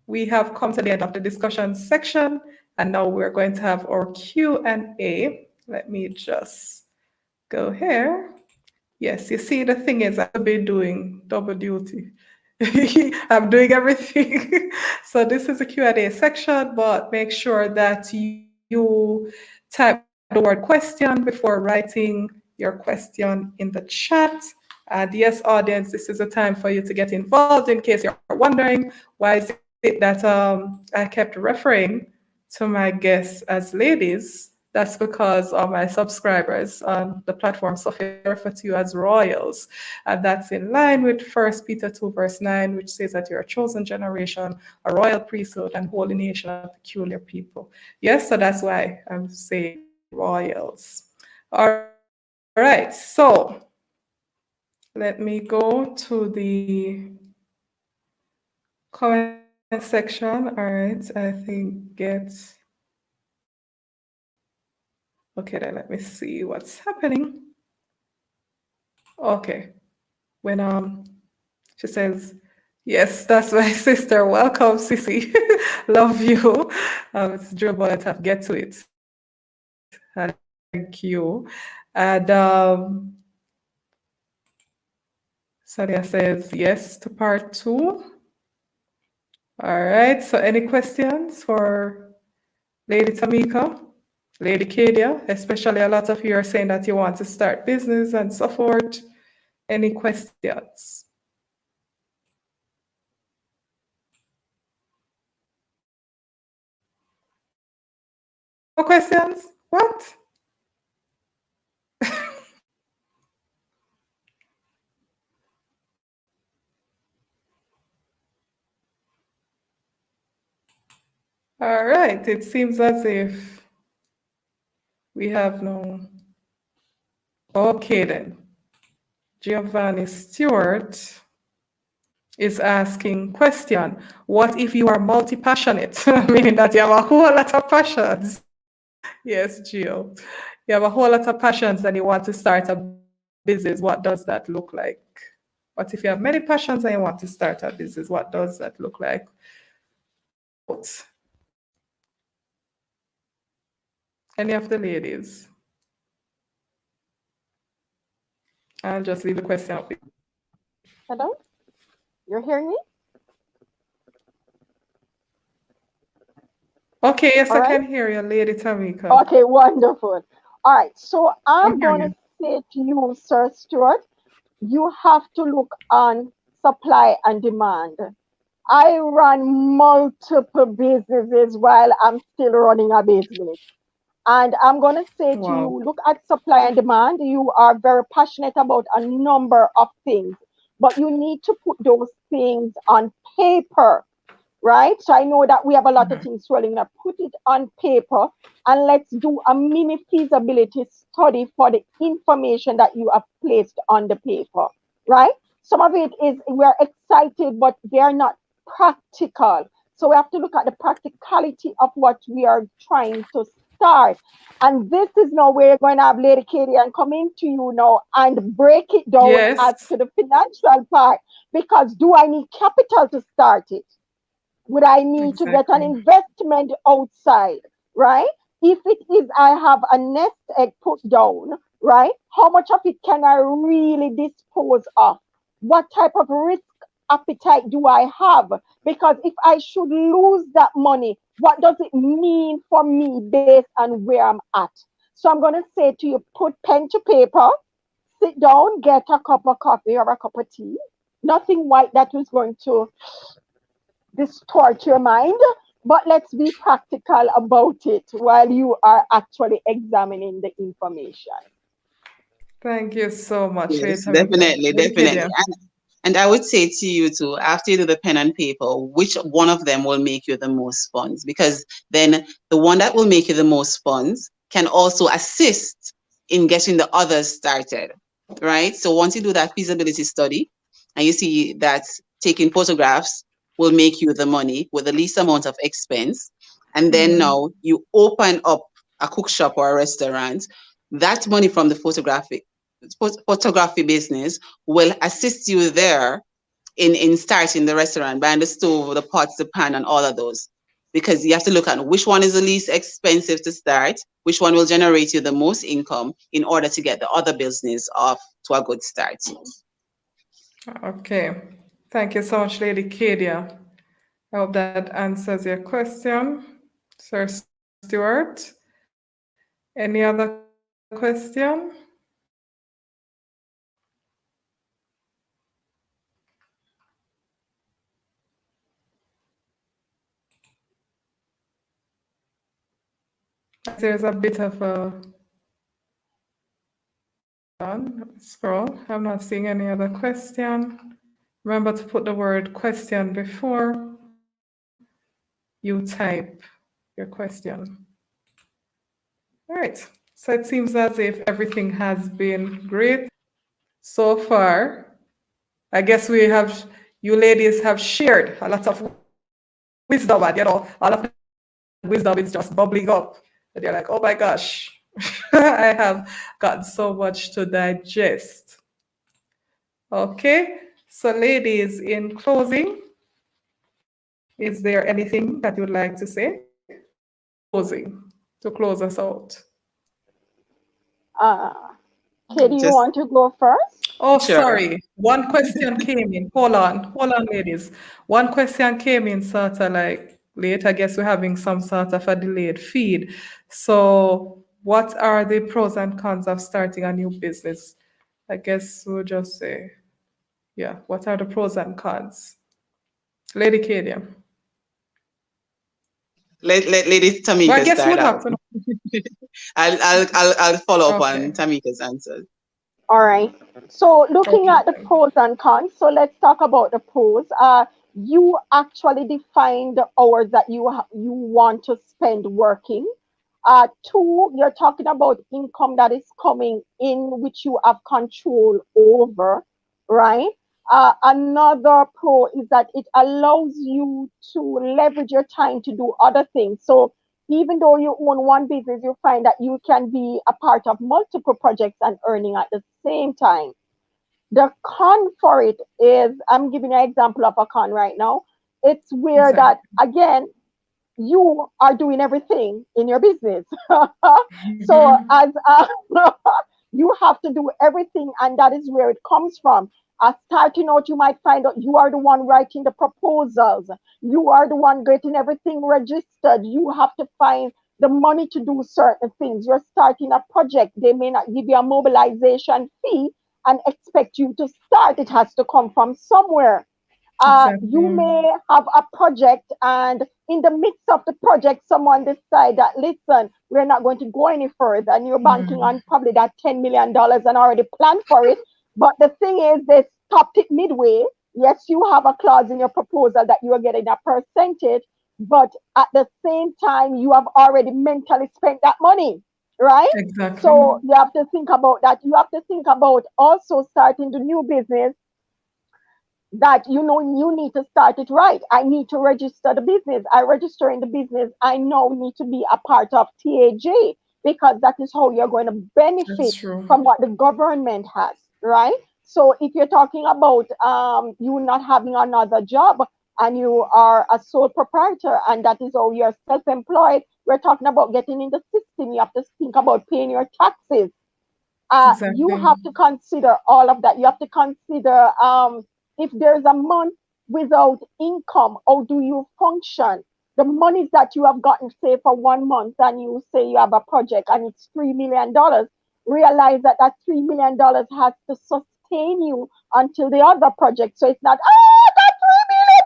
Speaker 1: we have come to the end of the discussion section, and now we're going to have our Q&A. Let me just go here. Yes, you see, the thing is, I will be doing double duty. I'm doing everything. So this is a Q&A section, but make sure that you type the word question before writing your question in the chat. And yes, audience, this is a time for you to get involved in case you're wondering why is it that I kept referring to my guests as ladies. That's because all my subscribers on the platform Sophia refer to you as royals. And that's in line with 1 Peter 2, verse 9, which says that you're a chosen generation, a royal priesthood, and holy nation, a peculiar people. Yes, so that's why I'm saying royals. All right, so let me go to the comment section. All right, I think okay, then let me see what's happening. Okay. when she says, yes, that's my sister. Welcome, Sissy. Love you. It's Drew Bullet. Get to it. Thank you. And Sadia says yes to part 2. All right. So any questions for Lady Tamika, Lady Kadia? Especially a lot of you are saying that you want to start business and so forth. Any questions? No questions? What? All right. It seems as if we have no. Okay then. Giovanni Stewart is asking question. What if you are multi-passionate? Meaning that you have a whole lot of passions. Yes, Gio. You have a whole lot of passions and you want to start a business. What does that look like? What if you have many passions and you want to start a business? What does that look like? Any of the ladies? I'll just leave the question up.
Speaker 4: Hello? You're hearing me?
Speaker 1: Okay, yes,
Speaker 4: All
Speaker 1: I
Speaker 4: right.
Speaker 1: can hear you, Lady Tamika.
Speaker 4: Okay, wonderful. All right, so I'm going to say to you, Sir Stuart, you have to look on supply and demand. I run multiple businesses while I'm still running a business. And I'm going to say to you, look at supply and demand. You are very passionate about a number of things, but you need to put those things on paper, right? So I know that we have a lot of things swirling up. Put it on paper and let's do a mini feasibility study for the information that you have placed on the paper, right? Some of it is we're excited, but they're not practical. So we have to look at the practicality of what we are trying to start. And this is now where you're going to have Lady Katie and come into you now and break it down as to the financial part. Because do I need capital to start it? Would I need to get an investment outside, right? If it is I have a nest egg put down, right? How much of it can I really dispose of? What type of risk appetite do I have? Because if I should lose that money, what does it mean for me based on where I'm at? So I'm going to say to you, put pen to paper, sit down, get a cup of coffee or a cup of tea. Nothing white that is going to distort your mind, but let's be practical about it while you are actually examining the information.
Speaker 1: Thank you so much.
Speaker 2: Yes, definitely. And I would say to you too, after you do the pen and paper, which one of them will make you the most funds? Because then the one that will make you the most funds can also assist in getting the others started, right? So once you do that feasibility study and you see that taking photographs will make you the money with the least amount of expense, and then now you open up a cook shop or a restaurant, that money from the photography business will assist you there in starting the restaurant, buying the stove, the pots, the pan, and all of those. Because you have to look at which one is the least expensive to start, which one will generate you the most income in order to get the other business off to a good start.
Speaker 1: Okay. Thank you so much, Lady Kadia. I hope that answers your question. Sir Stuart, any other question? There's a bit of a scroll. I'm not seeing any other question. Remember to put the word question before you type your question. All right. So it seems as if everything has been great so far. I guess you ladies have shared a lot of wisdom, and all of the wisdom is just bubbling up. And you're like, oh my gosh, I have got so much to digest. Okay. So, ladies, in closing, is there anything that you'd like to say? Closing to close us out.
Speaker 4: Uh, Katie, you
Speaker 2: Just
Speaker 4: want to go first?
Speaker 1: Oh,
Speaker 2: sure.
Speaker 1: sorry. One question came in. Hold on, ladies. One question came in sort of like late. I guess we're having some sort of a delayed feed. So, what are the pros and cons of starting a new business? I guess we'll just say, yeah, what are the pros and cons? Lady Kadia.
Speaker 2: Let Lady
Speaker 1: Well, I
Speaker 2: Tamika
Speaker 1: guess you
Speaker 2: start
Speaker 1: would
Speaker 2: that
Speaker 1: have to
Speaker 2: one.
Speaker 1: know.
Speaker 2: I'll follow up on
Speaker 1: Okay.
Speaker 2: Tamika's answers.
Speaker 4: All right. So looking
Speaker 1: Okay.
Speaker 4: at the pros and cons, so let's talk about the pros. You actually define the hours that you want to spend working. Two, you're talking about income that is coming in, which you have control over, right? Another pro is that it allows you to leverage your time to do other things. So even though you own one business, you find that you can be a part of multiple projects and earning at the same time. The con for it is, I'm giving an example of a con right now. It's where that,
Speaker 1: Exactly.
Speaker 4: again, you are doing everything in your business. So
Speaker 1: Mm-hmm.
Speaker 4: as you have to do everything, and that is where it comes from. Starting out, you might find out you are the one writing the proposals, you are the one getting everything registered. You have to find the money to do certain things. You're starting a project, they may not give you a mobilization fee and expect you to start. It has to come from somewhere. You
Speaker 1: Exactly.
Speaker 4: may have a project, and in the midst of the project, someone decide that, listen, we're not going to go any further, and you're banking
Speaker 1: Mm.
Speaker 4: on probably that $10 million and already planned for it. But the thing is, they stopped it midway. Yes, you have a clause in your proposal that you are getting a percentage, but at the same time, you have already mentally spent that money, right?
Speaker 1: Exactly.
Speaker 4: So you have to think about that. You have to think about also starting the new business, that you need to start it right. I need to register the business. I register in the business. I now need to be a part of TAJ, because that is how you're going to
Speaker 1: That's
Speaker 4: benefit
Speaker 1: true.
Speaker 4: from what the government has, right? So if you're talking about you not having another job, and you are a sole proprietor, and that is how you're self-employed, we're talking about getting in the system. You have to think about paying your taxes. You
Speaker 1: Exactly.
Speaker 4: have to consider all of that. You have to consider, if there's a month without income, how do you function? The monies that you have gotten, say, for 1 month, and you say you have a project and it's $3 million, realize that that $3 million has to sustain you until the other project. So it's not, that $3 million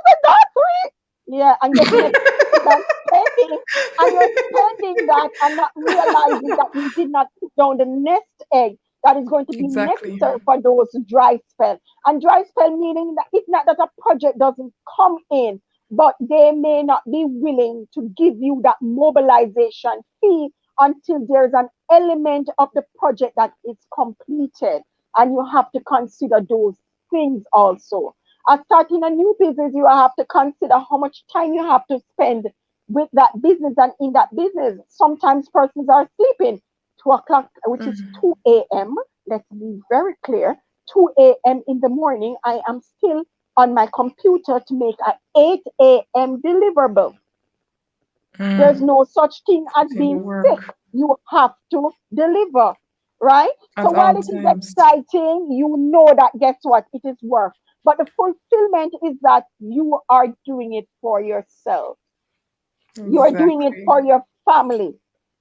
Speaker 4: and that three. Yeah, and getting excited and spending, and you're spending that and not realizing that you did not put down the nest egg that is going to be
Speaker 1: Exactly.
Speaker 4: necessary for those dry spells. And dry spell meaning that it's not that a project doesn't come in, but they may not be willing to give you that mobilization fee until there's an element of the project that is completed. And you have to consider those things also. As starting a new business, you have to consider how much time you have to spend with that business and in that business. Sometimes persons are sleeping 2 o'clock, which is 2 a.m. Let's be very clear. 2 a.m. in the morning, I am still on my computer to make an 8 a.m. deliverable. There's
Speaker 1: Mm.
Speaker 4: no such thing as
Speaker 1: Put in the
Speaker 4: being sick.
Speaker 1: work
Speaker 4: You have to deliver, right? So
Speaker 1: at
Speaker 4: while
Speaker 1: all
Speaker 4: it is
Speaker 1: times.
Speaker 4: exciting, you know that, guess what? It is work. But the fulfillment is that you are doing it for yourself. You are doing it
Speaker 1: Exactly.
Speaker 4: for your family.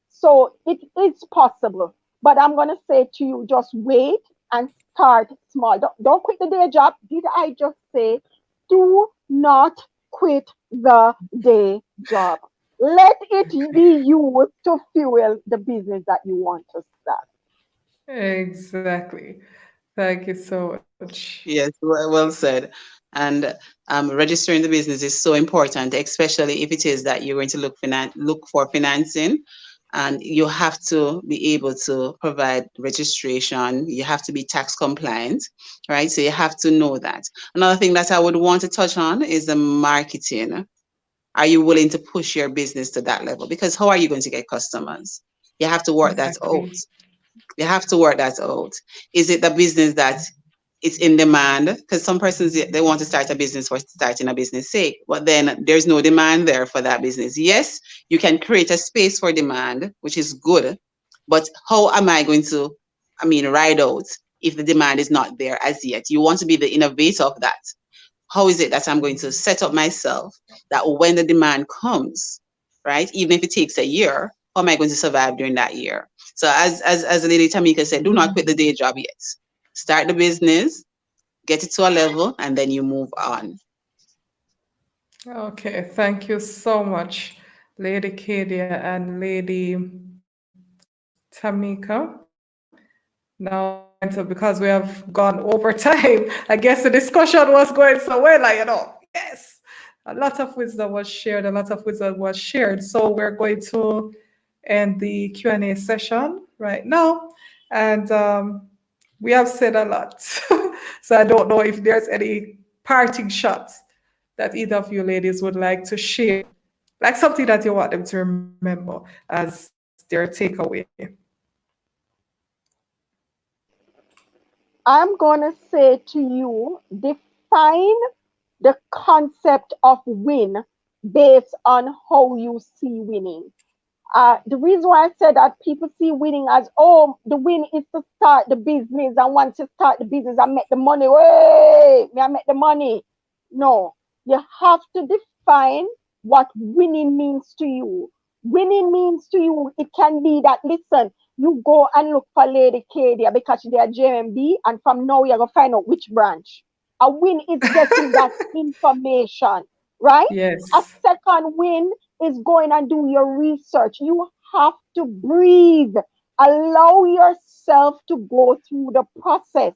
Speaker 4: So it is possible. But I'm going to say to you, just wait and start small. Don't quit the day job. Did I just say, do not quit the day job? Let it be used to fuel the business that you want to start.
Speaker 1: Exactly. Thank you so much.
Speaker 2: Yes, well said. And registering the business is so important, especially if it is that you're going to look for financing, and you have to be able to provide registration. You have to be tax compliant, right? So you have to know that. Another thing that I would want to touch on is the marketing. Are you willing to push your business to that level? Because how are you going to get customers? You have to work that out.
Speaker 1: Exactly.
Speaker 2: You have to work that out. Is it the business that it's in demand, because some persons, they want to start a business for starting a business sake, but then there's no demand there for that business. Yes, you can create a space for demand, which is good, but how am I going to, ride out if the demand is not there as yet? You want to be the innovator of that. How is it that I'm going to set up myself that when the demand comes, right, even if it takes a year, how am I going to survive during that year? So as Lady Tamika said, do not quit the day job yet. Start the business, get it to a level, and then you move on.
Speaker 1: Okay, thank you so much, Lady Kadia and Lady Tamika. Now, because we have gone over time, I guess the discussion was going so well, yes, a lot of wisdom was shared, So we're going to end the Q&A session right now. And we have said a lot. So I don't know if there's any parting shots that either of you ladies would like to share, like something that you want them to remember as their takeaway.
Speaker 4: I'm going to say to you, define the concept of win based on how you see winning. The reason why I said that people see winning as, oh, the win is to start the business. And once you start the business, I make the money. Wait, I make the money. No, you have to define what winning means to you. Winning means to you, it can be that, listen, you go and look for Lady Kadia because they are JMB, and from now you're going to find out which branch. A win is getting that information, right?
Speaker 1: Yes.
Speaker 4: A second win is going and do your research. You have to breathe. Allow yourself to go through the process.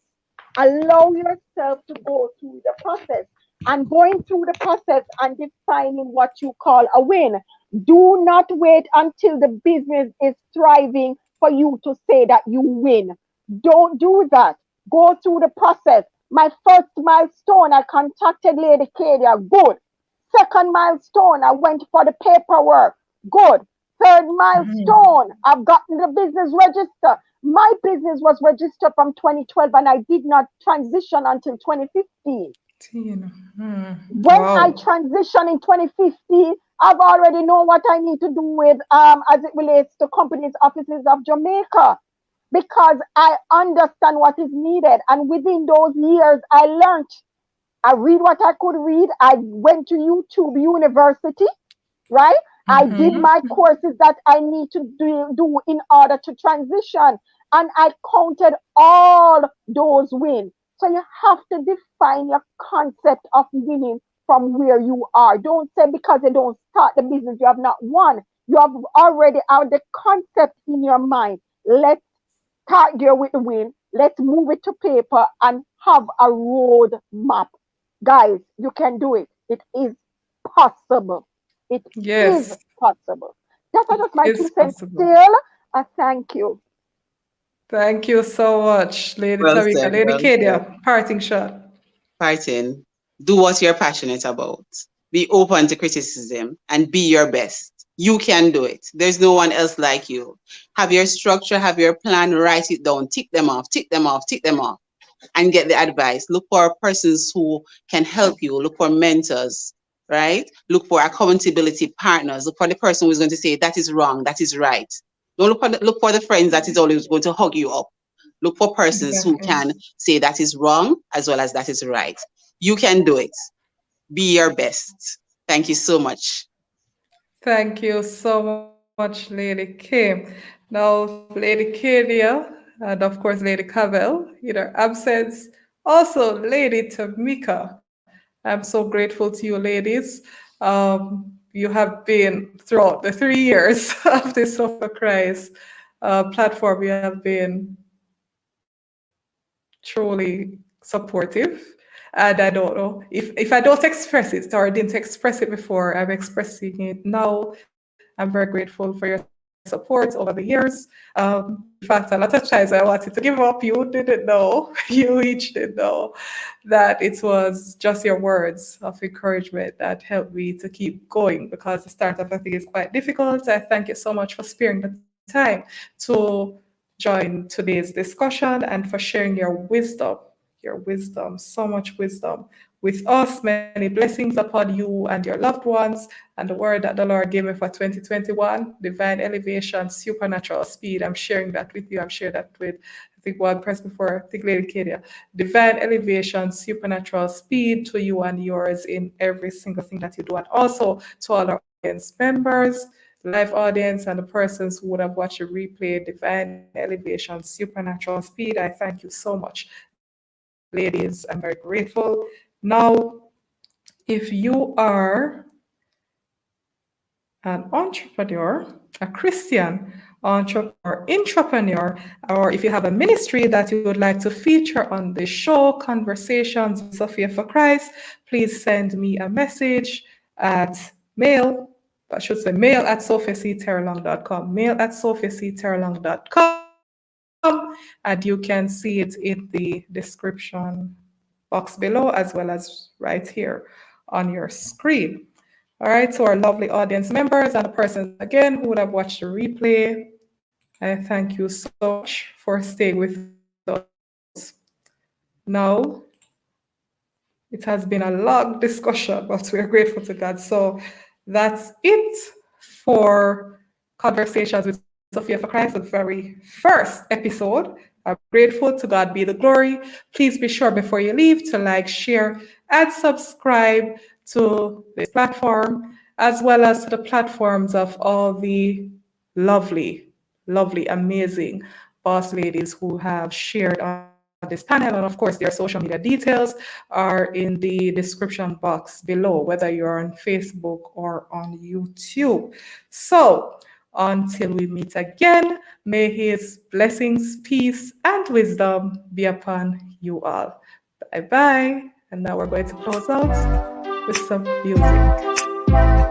Speaker 4: Allow yourself to go through the process. And going through the process and defining what you call a win. Do not wait until the business is thriving for you to say that you win. Don't do that. Go through the process. My first milestone, I contacted Lady Kadia. Good. Second milestone, I went for the paperwork. Good. Third milestone, I've gotten the business registered. My business was registered from 2012 and I did not transition until 2015. When I transitioned in 2015, I've already known what I need to do with as it relates to companies' offices of Jamaica, because I understand what is needed. And within those years, I learned. I read what I could read. I went to YouTube University, right? I did my courses that I need to do in order to transition. And I counted all those wins. So you have to define your concept of winning from where you are. Don't say because you don't start the business, you have not won. You have already out the concept in your mind. Let's start there with the win. Let's move it to paper and have a road map. Guys, you can do it. It is possible. It is possible. That's just my 2 cents. Still, I thank you.
Speaker 1: Thank you so much, Lady Tamika. Lady Kadia, parting shot.
Speaker 2: Parting. Do what you're passionate about. Be open to criticism and be your best. You can do it. There's no one else like you. Have your structure, have your plan, write it down, tick them off, tick them off, tick them off, and get the advice. Look for persons who can help you. Look for mentors, right? Look for accountability partners. Look for the person who's going to say, that is wrong, that is right. Don't look for the friends that is always going to hug you up. Look for persons who can say that is wrong as well as that is right. You can do it. Be your best. Thank you so much.
Speaker 1: Thank you so much, Lady Kim. Now, Lady Kadia, and of course, Lady Cavelle, in her absence. Also, Lady Tamika. I'm so grateful to you, ladies. You have been throughout the 3 years of the Sophia4Christ platform. You have been truly supportive. And I don't know if I don't express it or I didn't express it before, I'm expressing it now. I'm very grateful for your support over the years. In fact, a lot of times I wanted to give up. You didn't know, you each didn't know that it was just your words of encouragement that helped me to keep going, because the startup, I think, is quite difficult. I thank you so much for sparing the time to join today's discussion and for sharing your wisdom. your wisdom, so much wisdom. With us, many blessings upon you and your loved ones. And the word that the Lord gave me for 2021, divine elevation, supernatural speed. I'm sharing that with you. I've shared that with, I think, one person before, I think Lady Kadia. Divine elevation, supernatural speed to you and yours in every single thing that you do. And also to all our audience members, live audience, and the persons who would have watched the replay, divine elevation, supernatural speed. I thank you so much, ladies. I'm very grateful. Now, if you are an entrepreneur, a Christian entrepreneur, intrapreneur, or if you have a ministry that you would like to feature on the show, Conversations with Sophia4Christ, please send me a message at mail at sophiacterlong.com, mail@sophiacterlong.com, and you can see it in the description box below as well as right here on your screen. All right, so our lovely audience members and the persons again who would have watched the replay, I thank you so much for staying with us. Now, it has been a long discussion, but we're grateful to God. So that's it for Conversations with Sophia4Christ, the very first episode. I'm grateful. To God be the glory. Please be sure before you leave to like, share, and subscribe to this platform, as well as to the platforms of all the lovely, amazing boss ladies who have shared on this panel. And of course, their social media details are in the description box below, whether you're on Facebook or on YouTube. So until we meet again, may his blessings, peace, and wisdom be upon you all. Bye bye. And now we're going to close out with some music.